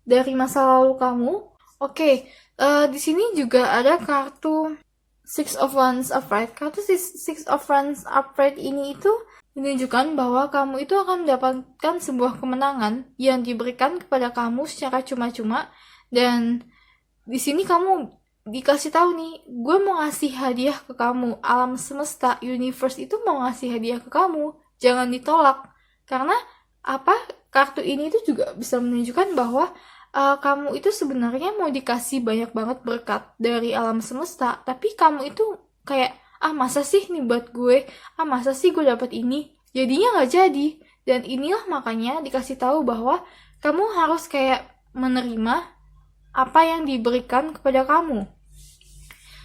dari masa lalu kamu. Oke, di sini juga ada kartu Six of Wands upright. Kartu Six of Wands upright ini itu menunjukkan bahwa kamu itu akan mendapatkan sebuah kemenangan yang diberikan kepada kamu secara cuma-cuma, dan di sini kamu dikasih tahu nih, gue mau ngasih hadiah ke kamu. Alam semesta, universe itu mau ngasih hadiah ke kamu. Jangan ditolak. Karena apa? Kartu ini itu juga bisa menunjukkan bahwa kamu itu sebenarnya mau dikasih banyak banget berkat dari alam semesta, tapi kamu itu kayak, masa sih nih buat gue, masa sih gue dapat ini, jadinya nggak jadi. Dan inilah makanya dikasih tahu bahwa kamu harus kayak menerima apa yang diberikan kepada kamu.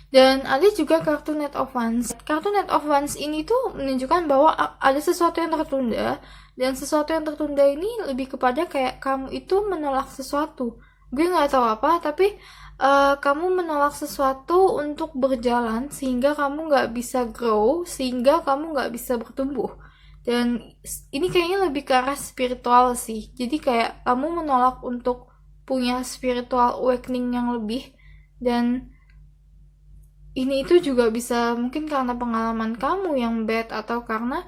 Dan ada juga kartu Knight of Wands. Kartu Knight of Wands ini tuh menunjukkan bahwa ada sesuatu yang tertunda, dan sesuatu yang tertunda ini lebih kepada kayak kamu itu menolak sesuatu. Gue nggak tahu apa, tapi kamu menolak sesuatu untuk berjalan sehingga kamu nggak bisa grow, sehingga kamu nggak bisa bertumbuh. Dan ini kayaknya lebih ke arah spiritual sih. Jadi kayak kamu menolak untuk punya spiritual awakening yang lebih, dan ini itu juga bisa mungkin karena pengalaman kamu yang bad, atau karena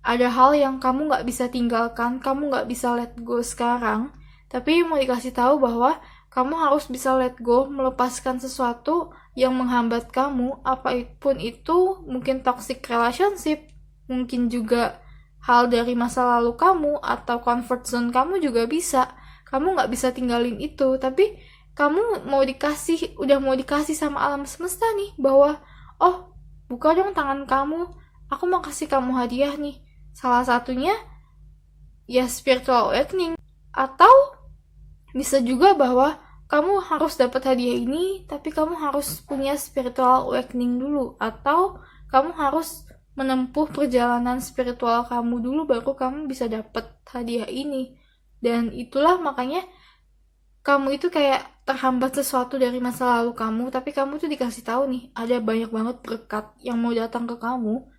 ada hal yang kamu nggak bisa tinggalkan, kamu nggak bisa let go sekarang. Tapi mau dikasih tahu bahwa kamu harus bisa let go, melepaskan sesuatu yang menghambat kamu, apapun itu, mungkin toxic relationship, mungkin juga hal dari masa lalu kamu, atau comfort zone kamu juga bisa. Kamu nggak bisa tinggalin itu, tapi kamu udah mau dikasih sama alam semesta nih, bahwa, buka dong tangan kamu, aku mau kasih kamu hadiah nih. Salah satunya, ya spiritual awakening. Atau, bisa juga bahwa kamu harus dapat hadiah ini, tapi kamu harus punya spiritual awakening dulu. Atau, kamu harus menempuh perjalanan spiritual kamu dulu, baru kamu bisa dapat hadiah ini. Dan itulah makanya, kamu itu kayak terhambat sesuatu dari masa lalu kamu, tapi kamu tuh dikasih tahu nih, ada banyak banget berkat yang mau datang ke kamu.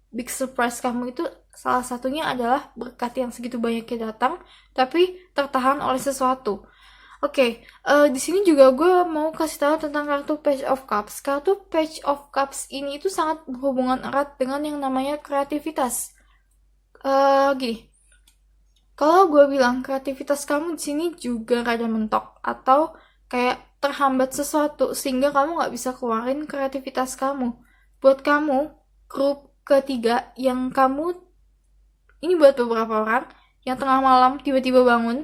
Big surprise kamu itu salah satunya adalah berkat yang segitu banyaknya datang, tapi tertahan oleh sesuatu. Oke, di sini juga gue mau kasih tahu tentang kartu Page of Cups. Kartu Page of Cups ini itu sangat berhubungan erat dengan yang namanya kreativitas. Gini. Kalau gue bilang kreativitas kamu di sini juga rada mentok, atau kayak terhambat sesuatu sehingga kamu nggak bisa keluarin kreativitas kamu. Buat kamu, grup ketiga yang kamu, ini buat beberapa orang yang tengah malam tiba-tiba bangun,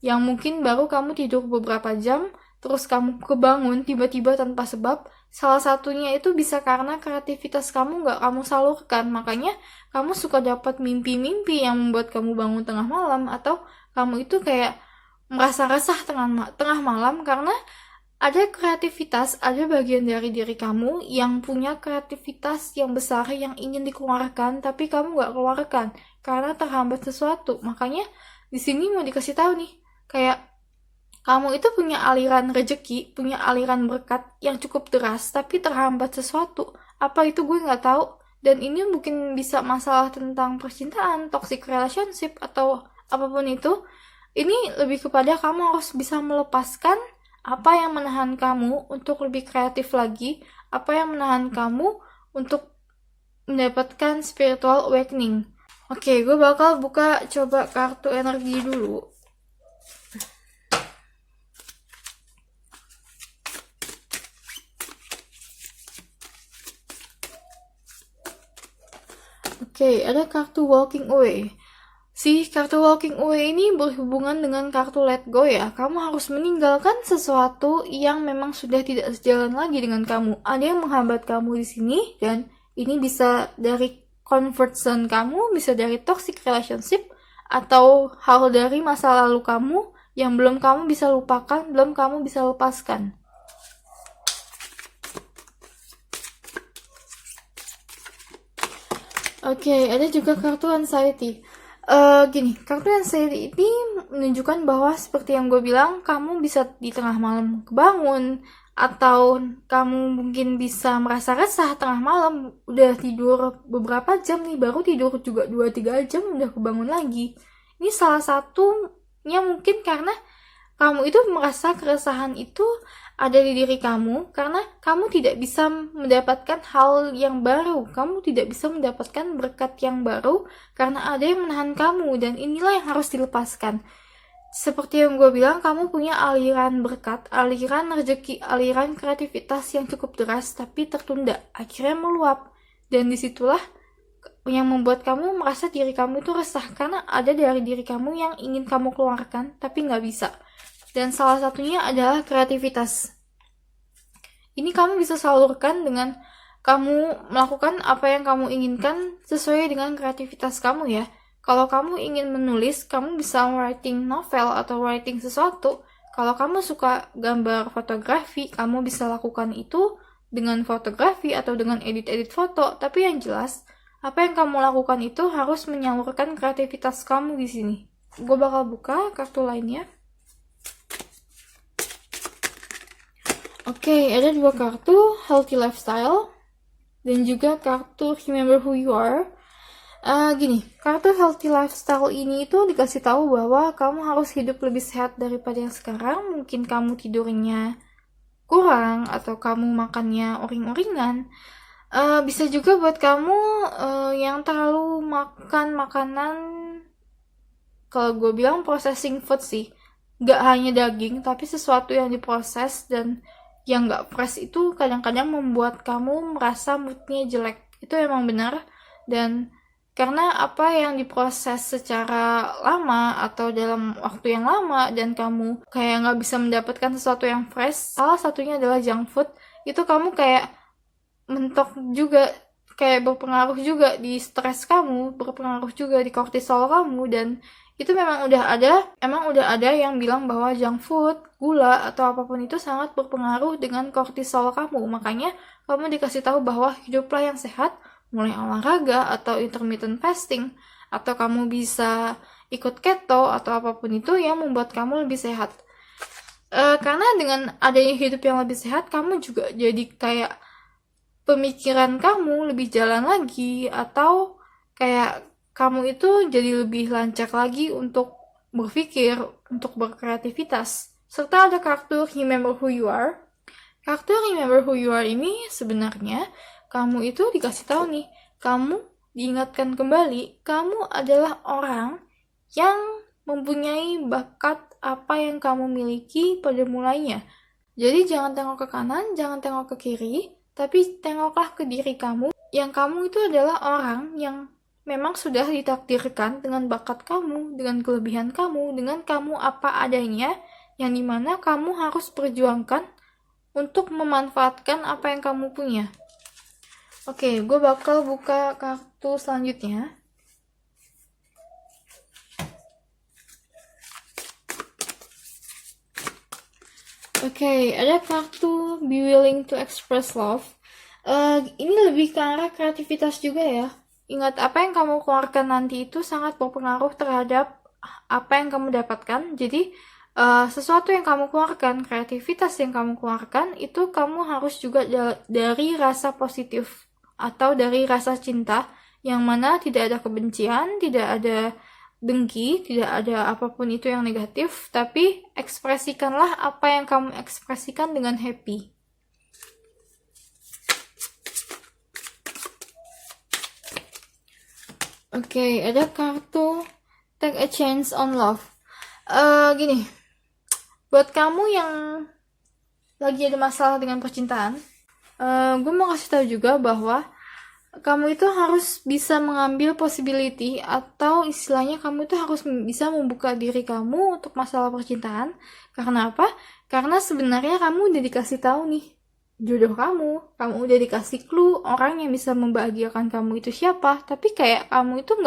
yang mungkin baru kamu tidur beberapa jam, terus kamu kebangun tiba-tiba tanpa sebab. Salah satunya itu bisa karena kreativitas kamu nggak kamu salurkan, makanya kamu suka dapat mimpi-mimpi yang membuat kamu bangun tengah malam, atau kamu itu kayak merasa resah tengah malam karena ada kreativitas, ada bagian dari diri kamu yang punya kreativitas yang besar yang ingin dikeluarkan, tapi kamu nggak keluarkan karena terhambat sesuatu. Makanya di sini mau dikasih tahu nih, kayak kamu itu punya aliran rezeki, punya aliran berkat yang cukup deras, tapi terhambat sesuatu. Apa itu gue nggak tahu. Dan ini mungkin bisa masalah tentang percintaan, toxic relationship, atau apapun itu. Ini lebih kepada kamu harus bisa melepaskan apa yang menahan kamu untuk lebih kreatif lagi, apa yang menahan kamu untuk mendapatkan spiritual awakening. Oke, gue bakal buka coba kartu energi dulu. Oke, ada kartu walking away. Si kartu walking away ini berhubungan dengan kartu let go ya. Kamu harus meninggalkan sesuatu yang memang sudah tidak sejalan lagi dengan kamu. Ada yang menghambat kamu di sini, dan ini bisa dari comfort zone kamu, bisa dari toxic relationship, atau hal dari masa lalu kamu yang belum kamu bisa lupakan, belum kamu bisa lepaskan. Oke, ada juga kartu anxiety. Gini, kartu anxiety ini menunjukkan bahwa seperti yang gue bilang, kamu bisa di tengah malam kebangun, atau kamu mungkin bisa merasa resah tengah malam, udah tidur beberapa jam nih, baru tidur juga 2-3 jam udah kebangun lagi. Ini salah satunya mungkin karena kamu itu merasa keresahan itu ada di diri kamu karena kamu tidak bisa mendapatkan hal yang baru, kamu tidak bisa mendapatkan berkat yang baru karena ada yang menahan kamu, dan inilah yang harus dilepaskan. Seperti yang gue bilang, kamu punya aliran berkat, aliran rezeki, aliran kreativitas yang cukup deras tapi tertunda, akhirnya meluap, dan disitulah yang membuat kamu merasa diri kamu itu resah karena ada dari diri kamu yang ingin kamu keluarkan tapi nggak bisa. Dan salah satunya adalah kreativitas. Ini kamu bisa salurkan dengan kamu melakukan apa yang kamu inginkan sesuai dengan kreativitas kamu ya. Kalau kamu ingin menulis, kamu bisa writing novel atau writing sesuatu. Kalau kamu suka gambar fotografi, kamu bisa lakukan itu dengan fotografi atau dengan edit-edit foto. Tapi yang jelas, apa yang kamu lakukan itu harus menyalurkan kreativitas kamu di sini. Gue bakal buka kartu lainnya. Oke, ada 2 kartu, Healthy Lifestyle, dan juga kartu Remember Who You Are. Gini, kartu Healthy Lifestyle ini itu dikasih tahu bahwa kamu harus hidup lebih sehat daripada yang sekarang. Mungkin kamu tidurnya kurang, atau kamu makannya uring-uringan. Bisa juga buat kamu yang terlalu makan makanan, kalau gue bilang processing food sih. Gak hanya daging, tapi sesuatu yang diproses dan yang gak fresh itu kadang-kadang membuat kamu merasa moodnya jelek. Itu emang benar. Dan karena apa yang diproses secara lama atau dalam waktu yang lama dan kamu kayak gak bisa mendapatkan sesuatu yang fresh, salah satunya adalah junk food, itu kamu kayak mentok juga, kayak berpengaruh juga di stres kamu, berpengaruh juga di kortisol kamu, dan itu memang udah ada yang bilang bahwa junk food, gula, atau apapun itu sangat berpengaruh dengan kortisol kamu. Makanya kamu dikasih tahu bahwa hiduplah yang sehat, mulai olahraga atau intermittent fasting, atau kamu bisa ikut keto atau apapun itu yang membuat kamu lebih sehat. Karena dengan adanya hidup yang lebih sehat, kamu juga jadi kayak pemikiran kamu lebih jalan lagi, atau kayak kamu itu jadi lebih lancar lagi untuk berpikir, untuk berkreativitas. Serta ada kartu Remember Who You Are. Kartu Remember Who You Are ini sebenarnya kamu itu dikasih tahu nih, kamu diingatkan kembali, kamu adalah orang yang mempunyai bakat apa yang kamu miliki pada mulanya. Jadi jangan tengok ke kanan, jangan tengok ke kiri, tapi tengoklah ke diri kamu, yang kamu itu adalah orang yang memang sudah ditakdirkan dengan bakat kamu, dengan kelebihan kamu, dengan kamu apa adanya, yang dimana kamu harus perjuangkan untuk memanfaatkan apa yang kamu punya. Oke, gue bakal buka kartu selanjutnya. Oke, ada kartu Be Willing to Express Love. Ini lebih ke arah kreativitas juga ya. Ingat, apa yang kamu keluarkan nanti itu sangat berpengaruh terhadap apa yang kamu dapatkan. Jadi, sesuatu yang kamu keluarkan, kreativitas yang kamu keluarkan, itu kamu harus juga dari rasa positif atau dari rasa cinta, yang mana tidak ada kebencian, tidak ada dengki, tidak ada apapun itu yang negatif, tapi ekspresikanlah apa yang kamu ekspresikan dengan happy. Oke, ada kartu Take a Chance on Love. Gini, buat kamu yang lagi ada masalah dengan percintaan, gue mau kasih tahu juga bahwa kamu itu harus bisa mengambil possibility, atau istilahnya kamu itu harus bisa membuka diri kamu untuk masalah percintaan. Karena apa? Karena sebenarnya kamu udah dikasih tahu nih jodoh kamu udah dikasih clue orang yang bisa membahagiakan kamu itu siapa, tapi kayak kamu itu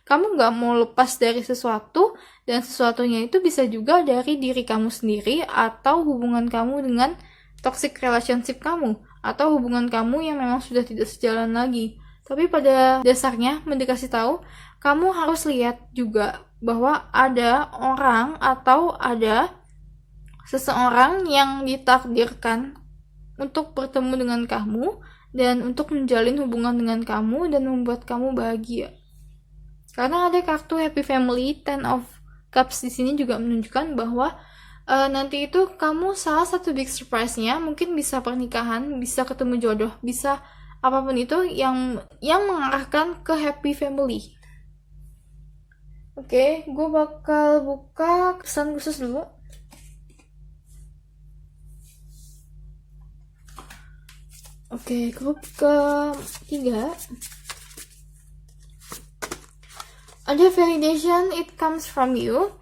kamu nggak mau lepas dari sesuatu, dan sesuatunya itu bisa juga dari diri kamu sendiri, atau hubungan kamu dengan toxic relationship kamu, atau hubungan kamu yang memang sudah tidak sejalan lagi. Tapi pada dasarnya mendikasih tahu, kamu harus lihat juga bahwa ada orang atau ada seseorang yang ditakdirkan untuk bertemu dengan kamu dan untuk menjalin hubungan dengan kamu dan membuat kamu bahagia. Karena ada kartu Happy Family, Ten of Cups di sini juga menunjukkan bahwa nanti itu kamu salah satu big surprise-nya mungkin bisa pernikahan, bisa ketemu jodoh, bisa apapun itu yang mengarahkan ke happy family. Oke, gue bakal buka pesan khusus dulu. Oke, grup ketiga. Ada validation, it comes from you.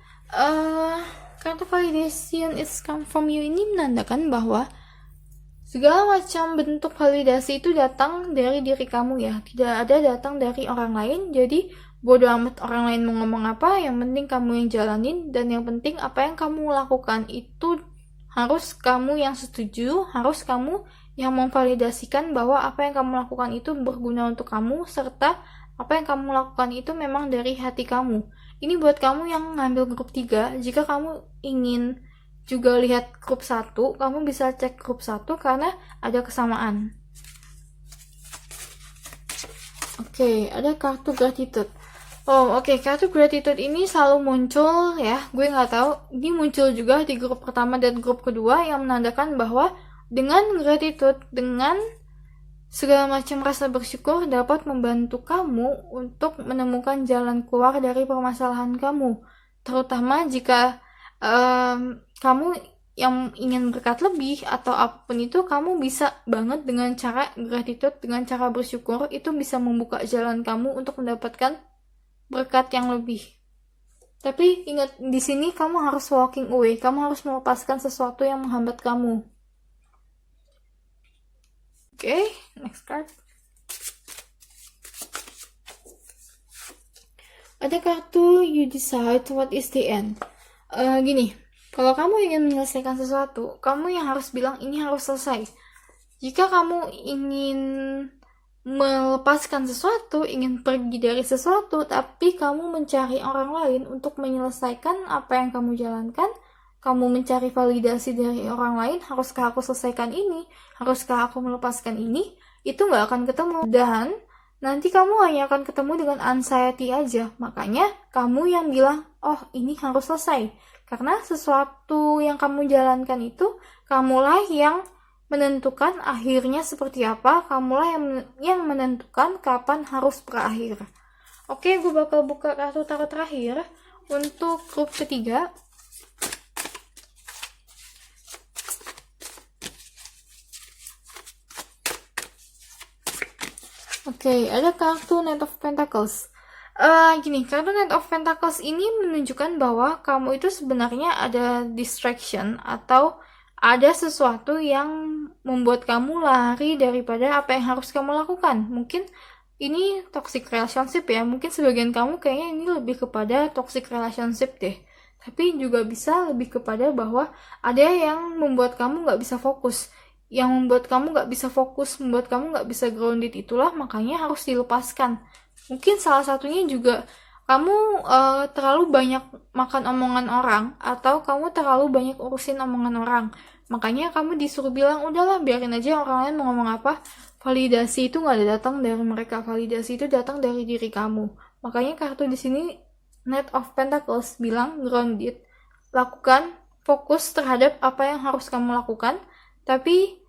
Kartu validation it comes from you ini menandakan bahwa segala macam bentuk validasi itu datang dari diri kamu ya. Tidak ada datang dari orang lain. Jadi bodo amat orang lain mau ngomong apa, yang penting kamu yang jalanin. Dan yang penting apa yang kamu lakukan itu harus kamu yang setuju, harus kamu yang memvalidasikan bahwa apa yang kamu lakukan itu berguna untuk kamu, serta apa yang kamu lakukan itu memang dari hati kamu. Ini buat kamu yang ngambil grup 3, jika kamu ingin juga lihat grup 1, kamu bisa cek grup 1 karena ada kesamaan. Oke, ada kartu gratitude. Oke, kartu gratitude ini selalu muncul ya. Gue nggak tahu, ini muncul juga di grup pertama dan grup kedua yang menandakan bahwa dengan gratitude, dengan segala macam rasa bersyukur dapat membantu kamu untuk menemukan jalan keluar dari permasalahan kamu. Terutama jika kamu yang ingin berkat lebih atau apapun itu, kamu bisa banget dengan cara gratitude, dengan cara bersyukur, itu bisa membuka jalan kamu untuk mendapatkan berkat yang lebih. Tapi ingat, di sini kamu harus walking away, kamu harus melepaskan sesuatu yang menghambat kamu. Oke, next card. Ada kartu you decide what is the end. Gini, kalau kamu ingin menyelesaikan sesuatu, kamu yang harus bilang ini harus selesai. Jika kamu ingin melepaskan sesuatu, ingin pergi dari sesuatu, tapi kamu mencari orang lain untuk menyelesaikan apa yang kamu jalankan, kamu mencari validasi dari orang lain, haruskah aku selesaikan ini, haruskah aku melepaskan ini, itu nggak akan ketemu. Dan nanti kamu hanya akan ketemu dengan anxiety aja. Makanya kamu yang bilang, oh ini harus selesai. Karena sesuatu yang kamu jalankan itu, kamulah yang menentukan akhirnya seperti apa, kamulah yang menentukan kapan harus berakhir. Oke, gue bakal buka kartu tarot terakhir untuk grup ketiga. Oke, ada kartu Knight of Pentacles. Gini, kartu Knight of Pentacles ini menunjukkan bahwa kamu itu sebenarnya ada distraction atau ada sesuatu yang membuat kamu lari daripada apa yang harus kamu lakukan. Mungkin ini toxic relationship ya, mungkin sebagian kamu kayaknya ini lebih kepada toxic relationship deh. Tapi juga bisa lebih kepada bahwa ada yang membuat kamu nggak bisa fokus. Yang membuat kamu nggak bisa fokus, membuat kamu nggak bisa grounded, itulah makanya harus dilepaskan. Mungkin salah satunya juga kamu terlalu banyak makan omongan orang, atau kamu terlalu banyak urusin omongan orang. Makanya kamu disuruh bilang, udahlah biarin aja orang lain mau ngomong apa. Validasi itu nggak datang dari mereka, validasi itu datang dari diri kamu. Makanya kartu di sini Knight of Pentacles bilang grounded, lakukan, fokus terhadap apa yang harus kamu lakukan. Tapi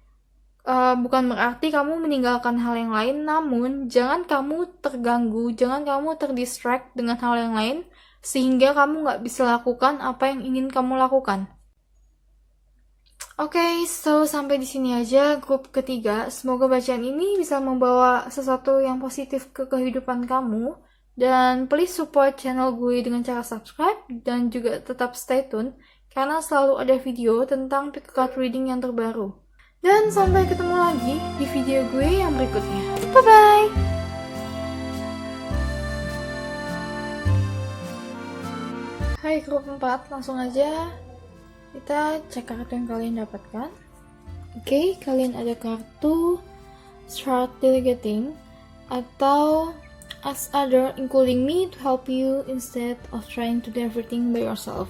bukan berarti kamu meninggalkan hal yang lain, namun jangan kamu terganggu, jangan kamu terdistract dengan hal yang lain, sehingga kamu nggak bisa lakukan apa yang ingin kamu lakukan. Oke, so sampai di sini aja grup ketiga. Semoga bacaan ini bisa membawa sesuatu yang positif ke kehidupan kamu. Dan please support channel gue dengan cara subscribe, dan juga tetap stay tune, karena selalu ada video tentang pick card reading yang terbaru. Dan sampai ketemu lagi di video gue yang berikutnya. Bye-bye! Hai grup 4, langsung aja kita cek kartu yang kalian dapatkan. Oke, kalian ada kartu Start Delegating, atau ask other including me to help you instead of trying to do everything by yourself.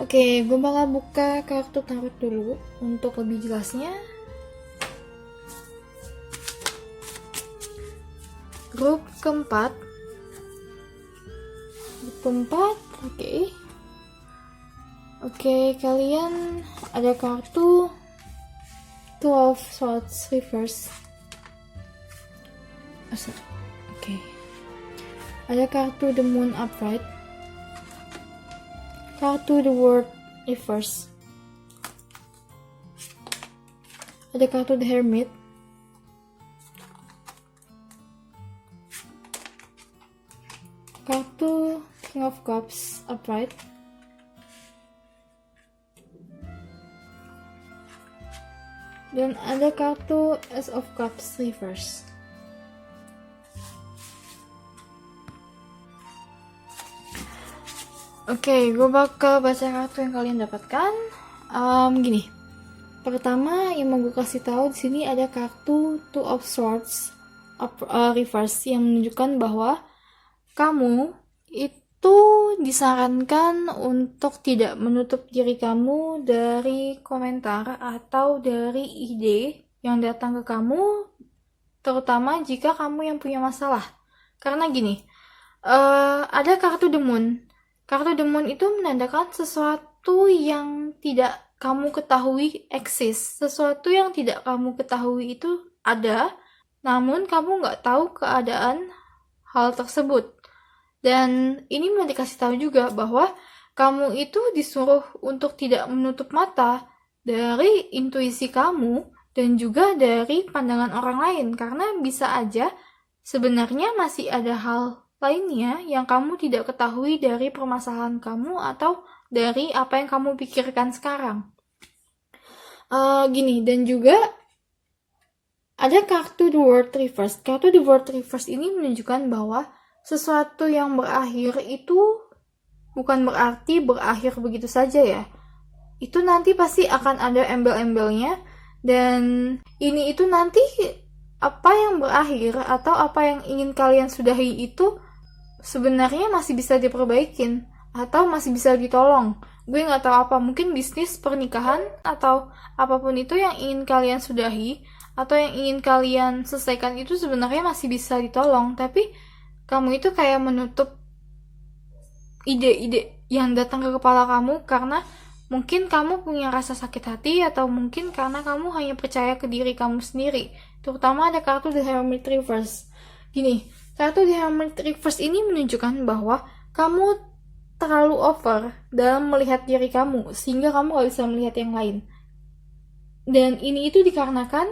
Oke, gue bakal buka kartu tarot dulu untuk lebih jelasnya. Grup keempat. Oke. Oke, kalian ada kartu Two of Swords reverse. Oke. Ada kartu The Moon upright. Kartu The World reverse. Ada kartu The Hermit. Kartu King of Cups upright. Dan ada kartu Ace of Cups reverse. Oke, gue bakal baca kartu yang kalian dapatkan. Gini. Pertama yang mau gue kasih tahu di sini ada kartu Two of Swords reverse yang menunjukkan bahwa kamu itu disarankan untuk tidak menutup diri kamu dari komentar atau dari ide yang datang ke kamu, terutama jika kamu yang punya masalah. Karena gini, ada kartu The Moon. Kartu The Moon itu menandakan sesuatu yang tidak kamu ketahui eksis. Sesuatu yang tidak kamu ketahui itu ada, namun kamu nggak tahu keadaan hal tersebut. Dan ini mau dikasih tahu juga bahwa kamu itu disuruh untuk tidak menutup mata dari intuisi kamu dan juga dari pandangan orang lain. Karena bisa aja sebenarnya masih ada hal lainnya yang kamu tidak ketahui dari permasalahan kamu atau dari apa yang kamu pikirkan sekarang. Gini, dan juga ada kartu The World Reverse. Kartu The World Reverse ini menunjukkan bahwa sesuatu yang berakhir itu bukan berarti berakhir begitu saja ya. Itu nanti pasti akan ada embel-embelnya, dan ini itu nanti apa yang berakhir atau apa yang ingin kalian sudahi itu sebenarnya masih bisa diperbaikin atau masih bisa ditolong. Gue nggak tahu apa, mungkin bisnis, pernikahan, atau apapun itu yang ingin kalian sudahi atau yang ingin kalian selesaikan itu sebenarnya masih bisa ditolong, tapi kamu itu kayak menutup ide-ide yang datang ke kepala kamu karena mungkin kamu punya rasa sakit hati atau mungkin karena kamu hanya percaya ke diri kamu sendiri. Terutama ada kartu The Hermit Reverse. Gini, kartu The Hermit Reverse ini menunjukkan bahwa kamu terlalu over dalam melihat diri kamu sehingga kamu gak bisa melihat yang lain. Dan ini itu dikarenakan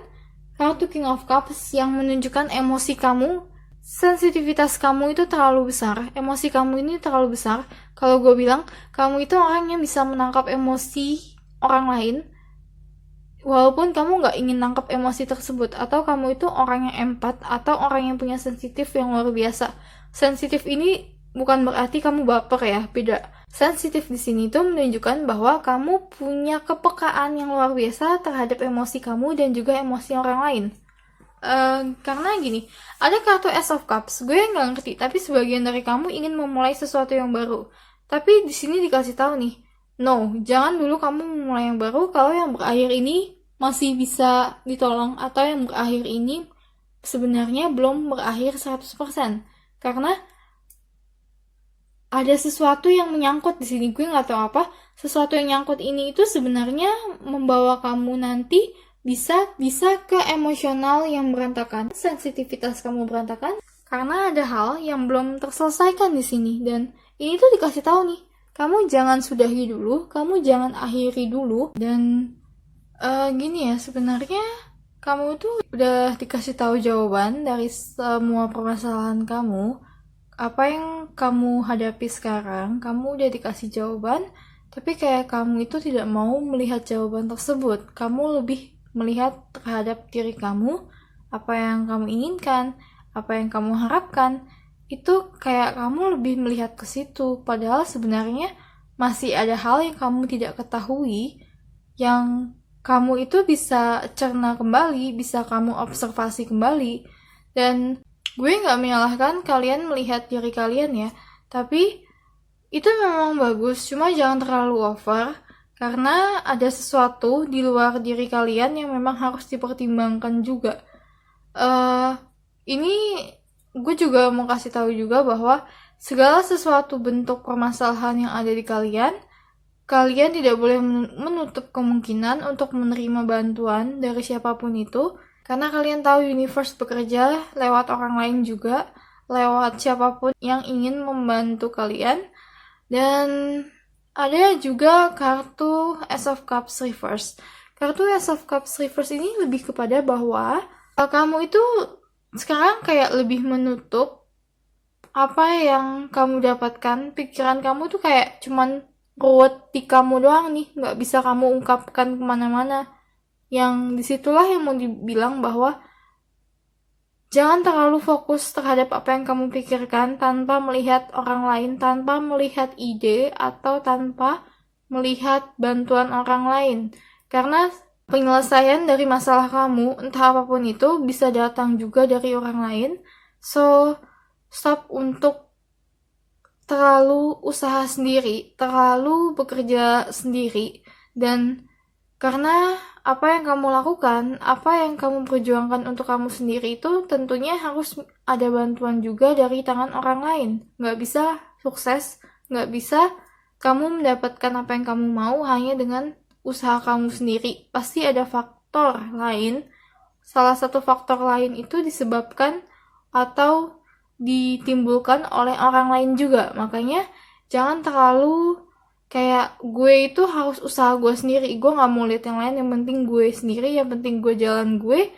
kartu King of Cups yang menunjukkan emosi kamu, sensitivitas kamu itu terlalu besar. Emosi kamu ini terlalu besar. Kalau gue bilang, kamu itu orang yang bisa menangkap emosi orang lain walaupun kamu gak ingin nangkap emosi tersebut. Atau kamu itu orang yang empat atau orang yang punya sensitif yang luar biasa. Sensitif ini bukan berarti kamu baper ya, beda. Sensitif di sini tuh menunjukkan bahwa kamu punya kepekaan yang luar biasa terhadap emosi kamu dan juga emosi orang lain. Karena gini, ada kartu Ace of Cups. Gue nggak ngerti, tapi sebagian dari kamu ingin memulai sesuatu yang baru. Tapi di sini dikasih tahu nih, no, jangan dulu kamu memulai yang baru kalau yang berakhir ini masih bisa ditolong atau yang berakhir ini sebenarnya belum berakhir 100%. Karena ada sesuatu yang menyangkut di sini, gue nggak tahu apa. Sesuatu yang nyangkut ini itu sebenarnya membawa kamu nanti bisa ke emosional yang berantakan, sensitivitas kamu berantakan karena ada hal yang belum terselesaikan di sini. Dan ini tuh dikasih tahu nih, kamu jangan sudahi dulu, kamu jangan akhiri dulu. Dan gini ya, sebenarnya kamu tuh udah dikasih tahu jawaban dari semua permasalahan kamu. Apa yang kamu hadapi sekarang, kamu udah dikasih jawaban, tapi kayak kamu itu tidak mau melihat jawaban tersebut. Kamu lebih melihat terhadap diri kamu, apa yang kamu inginkan, apa yang kamu harapkan. Itu kayak kamu lebih melihat ke situ, padahal sebenarnya masih ada hal yang kamu tidak ketahui, yang kamu itu bisa cerna kembali, bisa kamu observasi kembali. Dan gue nggak menyalahkan kalian melihat diri kalian ya, tapi itu memang bagus, cuma jangan terlalu over, karena ada sesuatu di luar diri kalian yang memang harus dipertimbangkan juga. Ini gue juga mau kasih tahu juga bahwa segala sesuatu bentuk permasalahan yang ada di kalian kalian tidak boleh menutup kemungkinan untuk menerima bantuan dari siapapun itu, karena kalian tahu universe bekerja lewat orang lain juga, lewat siapapun yang ingin membantu kalian. Dan ada juga kartu Ace of Cups Reverse. Kartu Ace of Cups Reverse ini lebih kepada bahwa kamu itu sekarang kayak lebih menutup apa yang kamu dapatkan. Pikiran kamu tuh kayak cuman ruwet di kamu doang nih, nggak bisa kamu ungkapkan kemana-mana. Yang disitulah yang mau dibilang bahwa jangan terlalu fokus terhadap apa yang kamu pikirkan tanpa melihat orang lain, tanpa melihat ide, atau tanpa melihat bantuan orang lain. Karena penyelesaian dari masalah kamu, entah apapun itu, bisa datang juga dari orang lain. So, stop untuk terlalu usaha sendiri, terlalu bekerja sendiri, dan karena apa yang kamu lakukan, apa yang kamu perjuangkan untuk kamu sendiri itu tentunya harus ada bantuan juga dari tangan orang lain. Nggak bisa sukses, nggak bisa kamu mendapatkan apa yang kamu mau hanya dengan usaha kamu sendiri. Pasti ada faktor lain. Salah satu faktor lain itu disebabkan atau ditimbulkan oleh orang lain juga. Makanya jangan terlalu kayak gue itu harus usaha gue sendiri, gue gak mau lihat yang lain, yang penting gue sendiri, yang penting gue jalan gue.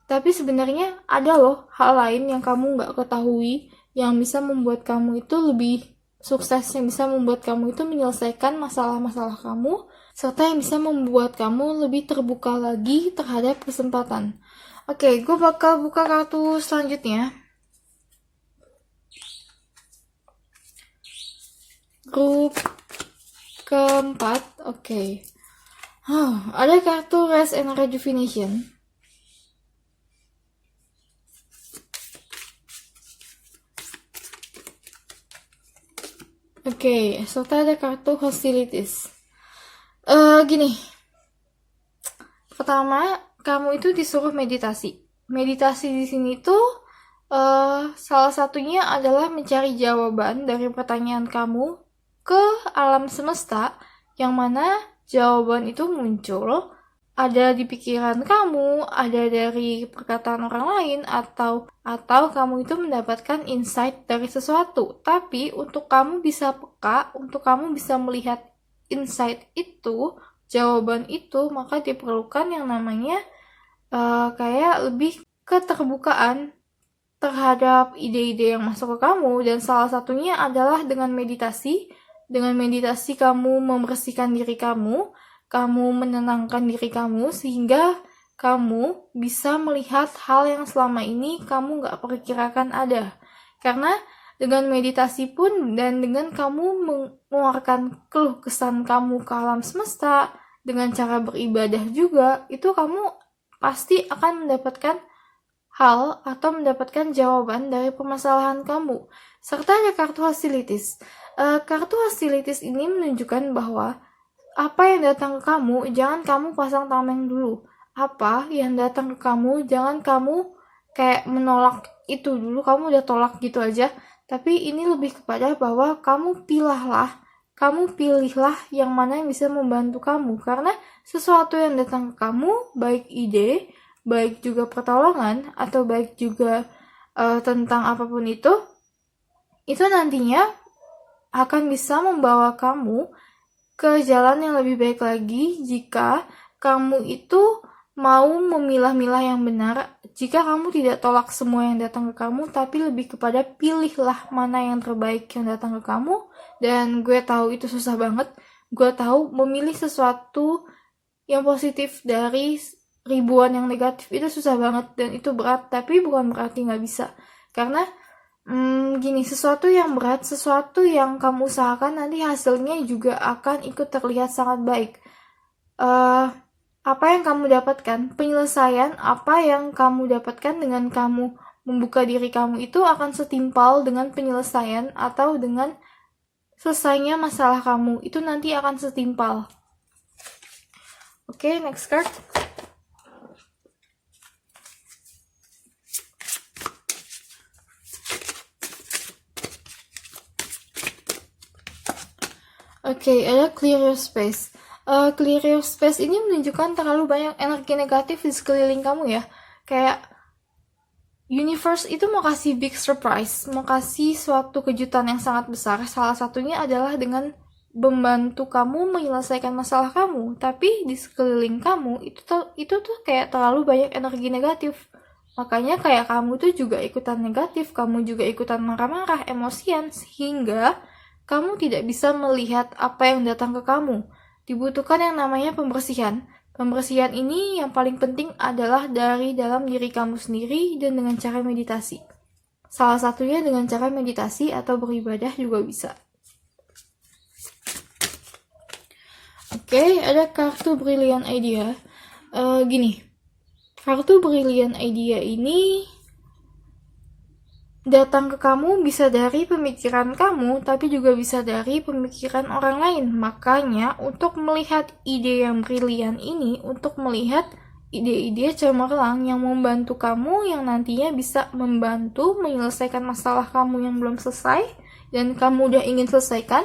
Tapi sebenarnya ada loh hal lain yang kamu gak ketahui, yang bisa membuat kamu itu lebih sukses, yang bisa membuat kamu itu menyelesaikan masalah-masalah kamu, serta yang bisa membuat kamu lebih terbuka lagi terhadap kesempatan. Oke, gue bakal buka kartu selanjutnya. Grup keempat, oke. Ada kartu Rest and Rejuvenation. Oke, serta ada kartu Hostilities. Gini. Pertama, kamu itu disuruh meditasi. Meditasi di sini tuh salah satunya adalah mencari jawaban dari pertanyaan kamu ke alam semesta, yang mana jawaban itu muncul ada di pikiran kamu, ada dari perkataan orang lain, atau kamu itu mendapatkan insight dari sesuatu. Tapi untuk kamu bisa peka, untuk kamu bisa melihat insight itu, jawaban itu, maka diperlukan yang namanya kayak lebih keterbukaan terhadap ide-ide yang masuk ke kamu. Dan salah satunya adalah dengan meditasi. Dengan meditasi kamu membersihkan diri kamu menenangkan diri kamu, sehingga kamu bisa melihat hal yang selama ini kamu gak perkirakan ada. Karena dengan meditasi pun, dan dengan kamu mengeluarkan keluh kesan kamu ke alam semesta, dengan cara beribadah juga, itu kamu pasti akan mendapatkan hal atau mendapatkan jawaban dari permasalahan kamu. Serta ada kartu Hostilities. Kartu Hostilities ini menunjukkan bahwa apa yang datang ke kamu, jangan kamu pasang tameng dulu. Apa yang datang ke kamu, jangan kamu kayak menolak itu dulu, kamu udah tolak gitu aja. Tapi ini lebih kepada bahwa kamu pilihlah yang mana yang bisa membantu kamu. Karena sesuatu yang datang ke kamu, baik ide, baik juga pertolongan, atau baik juga tentang apapun itu nantinya akan bisa membawa kamu ke jalan yang lebih baik lagi jika kamu itu mau memilah-milah yang benar, jika kamu tidak tolak semua yang datang ke kamu, tapi lebih kepada pilihlah mana yang terbaik yang datang ke kamu. Dan gue tahu itu susah banget, gue tahu memilih sesuatu yang positif dari ribuan yang negatif itu susah banget, dan itu berat, tapi bukan berarti gak bisa. Karena gini, sesuatu yang berat, sesuatu yang kamu usahakan, nanti hasilnya juga akan ikut terlihat sangat baik. Apa yang kamu dapatkan, penyelesaian apa yang kamu dapatkan dengan kamu membuka diri kamu itu akan setimpal dengan penyelesaian atau dengan selesainya masalah kamu, itu nanti akan setimpal. Oke, next card. Oke, ada clear your space. Clear your space ini menunjukkan terlalu banyak energi negatif di sekeliling kamu ya. Kayak universe itu mau kasih big surprise, mau kasih suatu kejutan yang sangat besar. Salah satunya adalah dengan membantu kamu menyelesaikan masalah kamu. Tapi di sekeliling kamu itu tuh kayak terlalu banyak energi negatif. Makanya kayak kamu tuh juga ikutan negatif, kamu juga ikutan marah-marah, emosian, sehingga kamu tidak bisa melihat apa yang datang ke kamu. Dibutuhkan yang namanya pembersihan. Pembersihan ini yang paling penting adalah dari dalam diri kamu sendiri dan dengan cara meditasi. Salah satunya dengan cara meditasi atau beribadah juga bisa. Oke, ada kartu Brilliant Idea. Kartu Brilliant Idea ini datang ke kamu bisa dari pemikiran kamu, tapi juga bisa dari pemikiran orang lain. Makanya, untuk melihat ide yang brilian ini, untuk melihat ide-ide cemerlang yang membantu kamu, yang nantinya bisa membantu menyelesaikan masalah kamu yang belum selesai, dan kamu udah ingin selesaikan,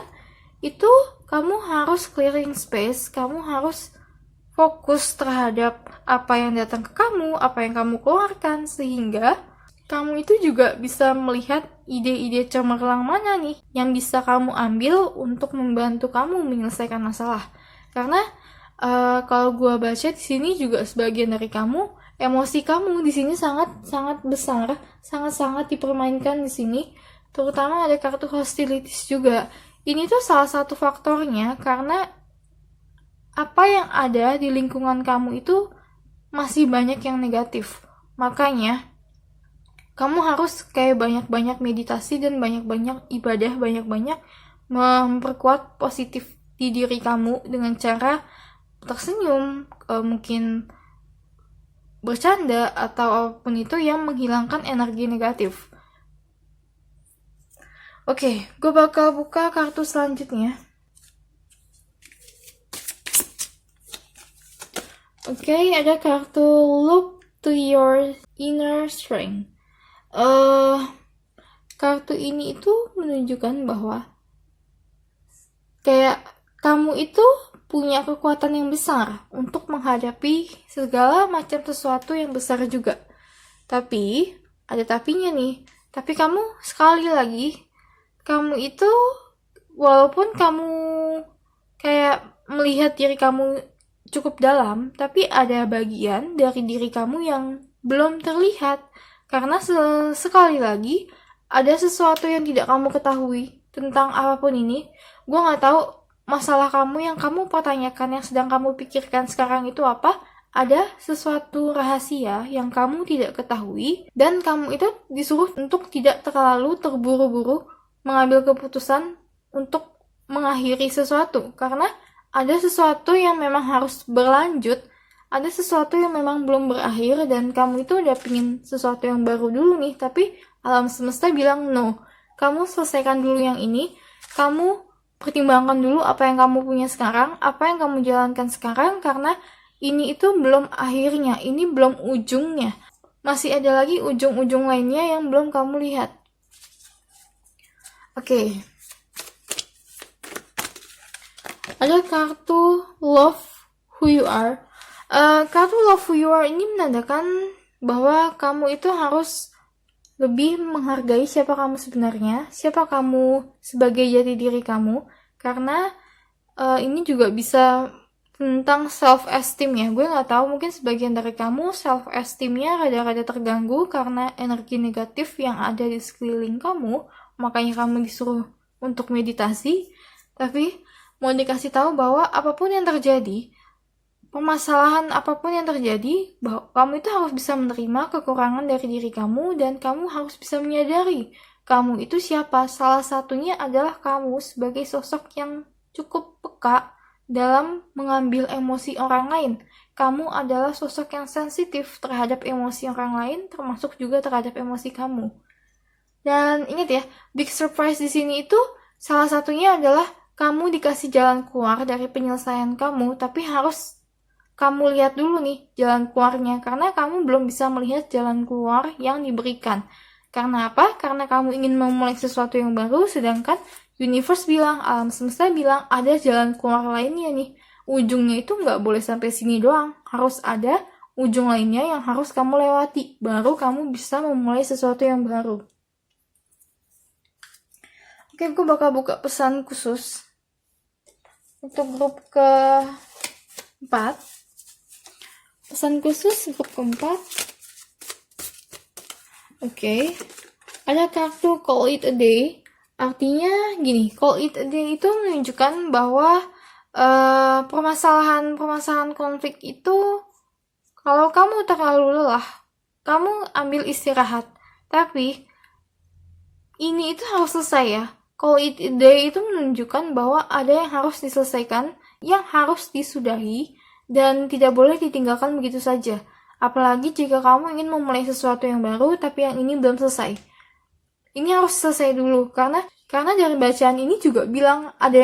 itu kamu harus clearing space, kamu harus fokus terhadap apa yang datang ke kamu, apa yang kamu keluarkan, sehingga kamu itu juga bisa melihat ide-ide cemerlang mana nih yang bisa kamu ambil untuk membantu kamu menyelesaikan masalah. Karena kalau gua baca di sini juga sebagian dari kamu, emosi kamu di sini sangat besar, sangat dipermainkan di sini. Terutama ada kartu hostilities juga. Ini tuh salah satu faktornya karena apa yang ada di lingkungan kamu itu masih banyak yang negatif. Makanya kamu harus kayak banyak-banyak meditasi dan banyak-banyak ibadah, banyak-banyak memperkuat positif di diri kamu dengan cara tersenyum, mungkin bercanda, atau apapun itu yang menghilangkan energi negatif. Oke, gue bakal buka kartu selanjutnya. Oke, ada kartu Look to Your Inner Strength. Kartu ini itu menunjukkan bahwa kayak kamu itu punya kekuatan yang besar untuk menghadapi segala macam sesuatu yang besar juga. Tapi ada tapinya nih. Tapi kamu sekali lagi, kamu itu walaupun kamu kayak melihat diri kamu cukup dalam, tapi ada bagian dari diri kamu yang belum terlihat. Karena sekali lagi, ada sesuatu yang tidak kamu ketahui tentang apapun ini. Gue gak tahu masalah kamu yang kamu pertanyakan, yang sedang kamu pikirkan sekarang itu apa. Ada sesuatu rahasia yang kamu tidak ketahui, dan kamu itu disuruh untuk tidak terlalu terburu-buru mengambil keputusan untuk mengakhiri sesuatu. Karena ada sesuatu yang memang harus berlanjut, ada sesuatu yang memang belum berakhir, dan kamu itu udah pingin sesuatu yang baru dulu nih, tapi alam semesta bilang no, kamu selesaikan dulu yang ini, kamu pertimbangkan dulu apa yang kamu punya sekarang, apa yang kamu jalankan sekarang, karena ini itu belum akhirnya, ini belum ujungnya, masih ada lagi ujung-ujung lainnya yang belum kamu lihat. Oke. Ada kartu Love Who You Are. Kartu Love Who You Are ini menandakan bahwa kamu itu harus lebih menghargai siapa kamu sebenarnya, siapa kamu sebagai jati diri kamu, karena ini juga bisa tentang self-esteem ya. Gue gak tahu, mungkin sebagian dari kamu self-esteemnya rada-rada terganggu karena energi negatif yang ada di sekeliling kamu, makanya kamu disuruh untuk meditasi. Tapi mau dikasih tahu bahwa apapun yang terjadi, permasalahan apapun yang terjadi, bahwa kamu itu harus bisa menerima kekurangan dari diri kamu, dan kamu harus bisa menyadari kamu itu siapa. Salah satunya adalah kamu sebagai sosok yang cukup peka dalam mengambil emosi orang lain. Kamu adalah sosok yang sensitif terhadap emosi orang lain, termasuk juga terhadap emosi kamu. Dan ingat ya, big surprise di sini itu salah satunya adalah kamu dikasih jalan keluar dari penyelesaian kamu, tapi harus kamu lihat dulu nih jalan keluarnya, karena kamu belum bisa melihat jalan keluar yang diberikan. Karena apa? Karena kamu ingin memulai sesuatu yang baru, sedangkan universe bilang, alam semesta bilang ada jalan keluar lainnya nih. Ujungnya itu nggak boleh sampai sini doang, harus ada ujung lainnya yang harus kamu lewati, baru kamu bisa memulai sesuatu yang baru. Oke, aku bakal buka pesan khusus untuk grup keempat. Pesan khusus grup keempat. Oke, ada kartu call it a day. Artinya gini, call it a day itu menunjukkan bahwa permasalahan konflik itu, kalau kamu terlalu lelah, kamu ambil istirahat. Tapi ini itu harus selesai ya. Call it a day itu menunjukkan bahwa ada yang harus diselesaikan, yang harus disudahi, dan tidak boleh ditinggalkan begitu saja. Apalagi jika kamu ingin memulai sesuatu yang baru, tapi yang ini belum selesai. Ini harus selesai dulu, karena dari bacaan ini juga bilang ada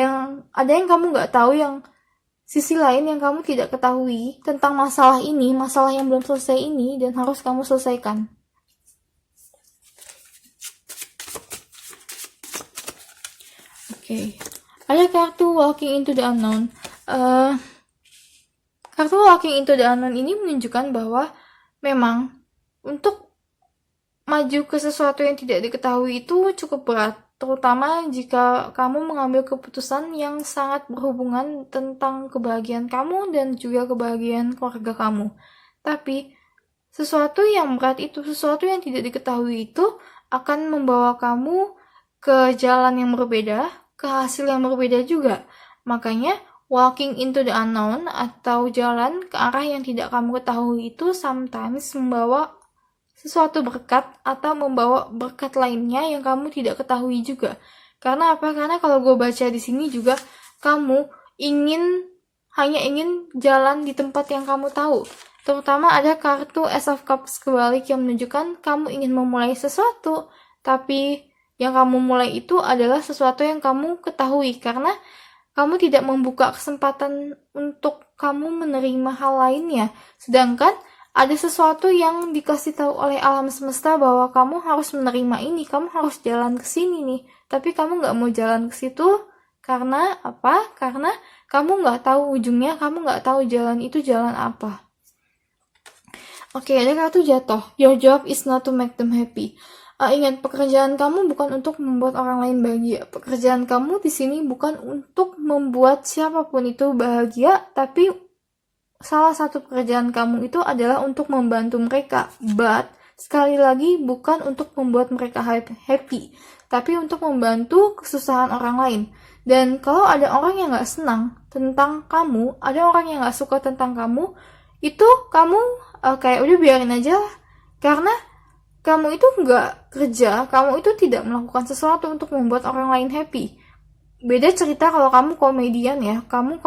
yang kamu nggak tahu, yang sisi lain yang kamu tidak ketahui tentang masalah ini, masalah yang belum selesai ini, dan harus kamu selesaikan. Oke, ada kartu walking into the unknown. Kartu walking into the unknown ini menunjukkan bahwa memang untuk maju ke sesuatu yang tidak diketahui itu cukup berat, terutama jika kamu mengambil keputusan yang sangat berhubungan tentang kebahagiaan kamu dan juga kebahagiaan keluarga kamu. Tapi sesuatu yang berat itu, sesuatu yang tidak diketahui itu akan membawa kamu ke jalan yang berbeda, ke hasil yang berbeda juga. Makanya walking into the unknown atau jalan ke arah yang tidak kamu ketahui itu sometimes membawa sesuatu berkat atau membawa berkat lainnya yang kamu tidak ketahui juga. Karena apa? Karena kalau gue baca di sini juga, kamu hanya ingin jalan di tempat yang kamu tahu. Terutama ada kartu Ace of Cups kebalik yang menunjukkan kamu ingin memulai sesuatu, tapi yang kamu mulai itu adalah sesuatu yang kamu ketahui, karena kamu tidak membuka kesempatan untuk kamu menerima hal lainnya. Sedangkan ada sesuatu yang dikasih tahu oleh alam semesta bahwa kamu harus menerima ini, kamu harus jalan ke sini nih. Tapi kamu nggak mau jalan ke situ karena apa? Karena kamu nggak tahu ujungnya, kamu nggak tahu jalan itu jalan apa. Oke, ada kartu jatuh. Your job is not to make them happy. Ingat, pekerjaan kamu bukan untuk membuat orang lain bahagia. Pekerjaan kamu di sini bukan untuk membuat siapapun itu bahagia, tapi salah satu pekerjaan kamu itu adalah untuk membantu mereka. But, sekali lagi, bukan untuk membuat mereka happy, tapi untuk membantu kesusahan orang lain. Dan kalau ada orang yang gak senang tentang kamu, ada orang yang gak suka tentang kamu, itu kamu kayak udah biarin aja lah. Karena kamu itu gak kerja, kamu itu tidak melakukan sesuatu untuk membuat orang lain happy. Beda cerita kalau kamu komedian ya, kamu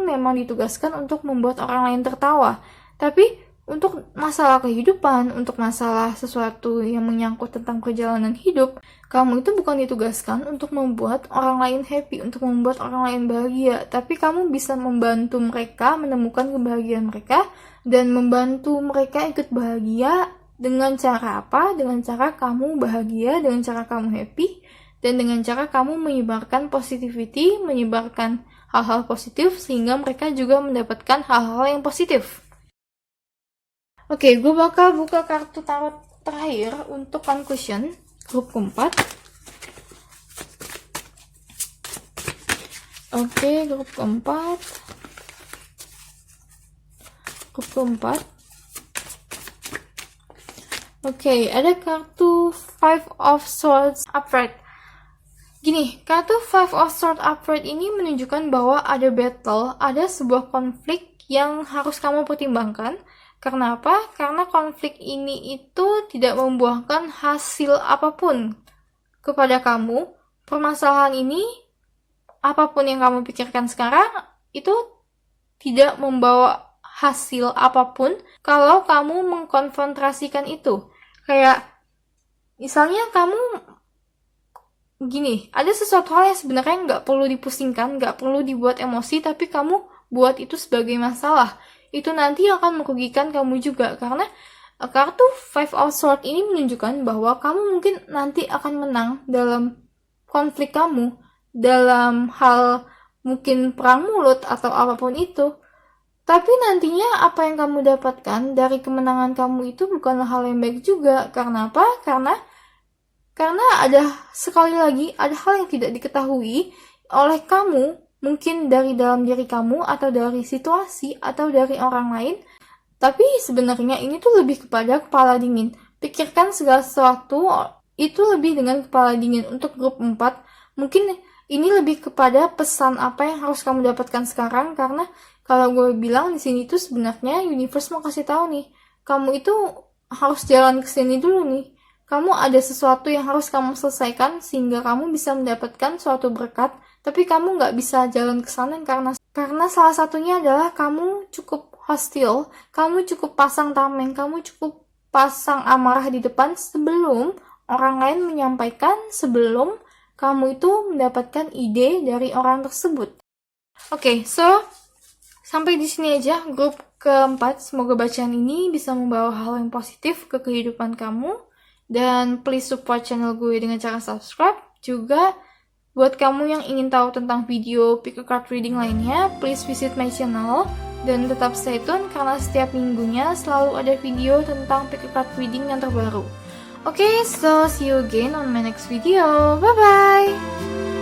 memang ditugaskan untuk membuat orang lain tertawa. Tapi untuk masalah kehidupan, untuk masalah sesuatu yang menyangkut tentang perjalanan hidup, kamu itu bukan ditugaskan untuk membuat orang lain happy, untuk membuat orang lain bahagia. Tapi kamu bisa membantu mereka menemukan kebahagiaan mereka dan membantu mereka ikut bahagia dengan cara apa? Dengan cara kamu bahagia, dengan cara kamu happy, dan dengan cara kamu menyebarkan positivity, menyebarkan hal-hal positif, sehingga mereka juga mendapatkan hal-hal yang positif. Oke, gue bakal buka kartu tarot terakhir untuk conclusion grup keempat. Oke, grup keempat. Oke, ada kartu Five of Swords upright. Gini, kartu Five of Swords upright ini menunjukkan bahwa ada battle, ada sebuah konflik yang harus kamu pertimbangkan. Karena apa? Karena konflik ini itu tidak membuahkan hasil apapun kepada kamu. Permasalahan ini, apapun yang kamu pikirkan sekarang, itu tidak membawa hasil apapun kalau kamu mengkonfrontasikan itu. Kayak, misalnya kamu gini, ada sesuatu hal yang sebenarnya nggak perlu dipusingkan, nggak perlu dibuat emosi, tapi kamu buat itu sebagai masalah. Itu nanti akan merugikan kamu juga, karena kartu Five of Swords ini menunjukkan bahwa kamu mungkin nanti akan menang dalam konflik kamu dalam hal mungkin perang mulut atau apapun itu. Tapi nantinya apa yang kamu dapatkan dari kemenangan kamu itu bukanlah hal yang baik juga. Karena apa? Karena ada sekali lagi ada hal yang tidak diketahui oleh kamu, mungkin dari dalam diri kamu atau dari situasi atau dari orang lain. Tapi sebenarnya ini tuh lebih kepada kepala dingin. Pikirkan segala sesuatu itu lebih dengan kepala dingin. Untuk grup 4, mungkin ini lebih kepada pesan apa yang harus kamu dapatkan sekarang, karena kalau gue bilang di sini tuh sebenarnya universe mau kasih tahu nih, kamu itu harus jalan ke sini dulu nih. Kamu ada sesuatu yang harus kamu selesaikan sehingga kamu bisa mendapatkan suatu berkat, tapi kamu nggak bisa jalan ke sana karena salah satunya adalah kamu cukup hostile, kamu cukup pasang tameng, kamu cukup pasang amarah di depan sebelum orang lain menyampaikan, sebelum kamu itu mendapatkan ide dari orang tersebut. Oke, so sampai di sini aja grup keempat. Semoga bacaan ini bisa membawa hal yang positif ke kehidupan kamu. Dan please support channel gue dengan cara subscribe. Juga buat kamu yang ingin tahu tentang video pick a card reading lainnya, please visit my channel. Dan tetap stay tune karena setiap minggunya selalu ada video tentang pick a card reading yang terbaru. Okay, so see you again on my next video. Bye-bye!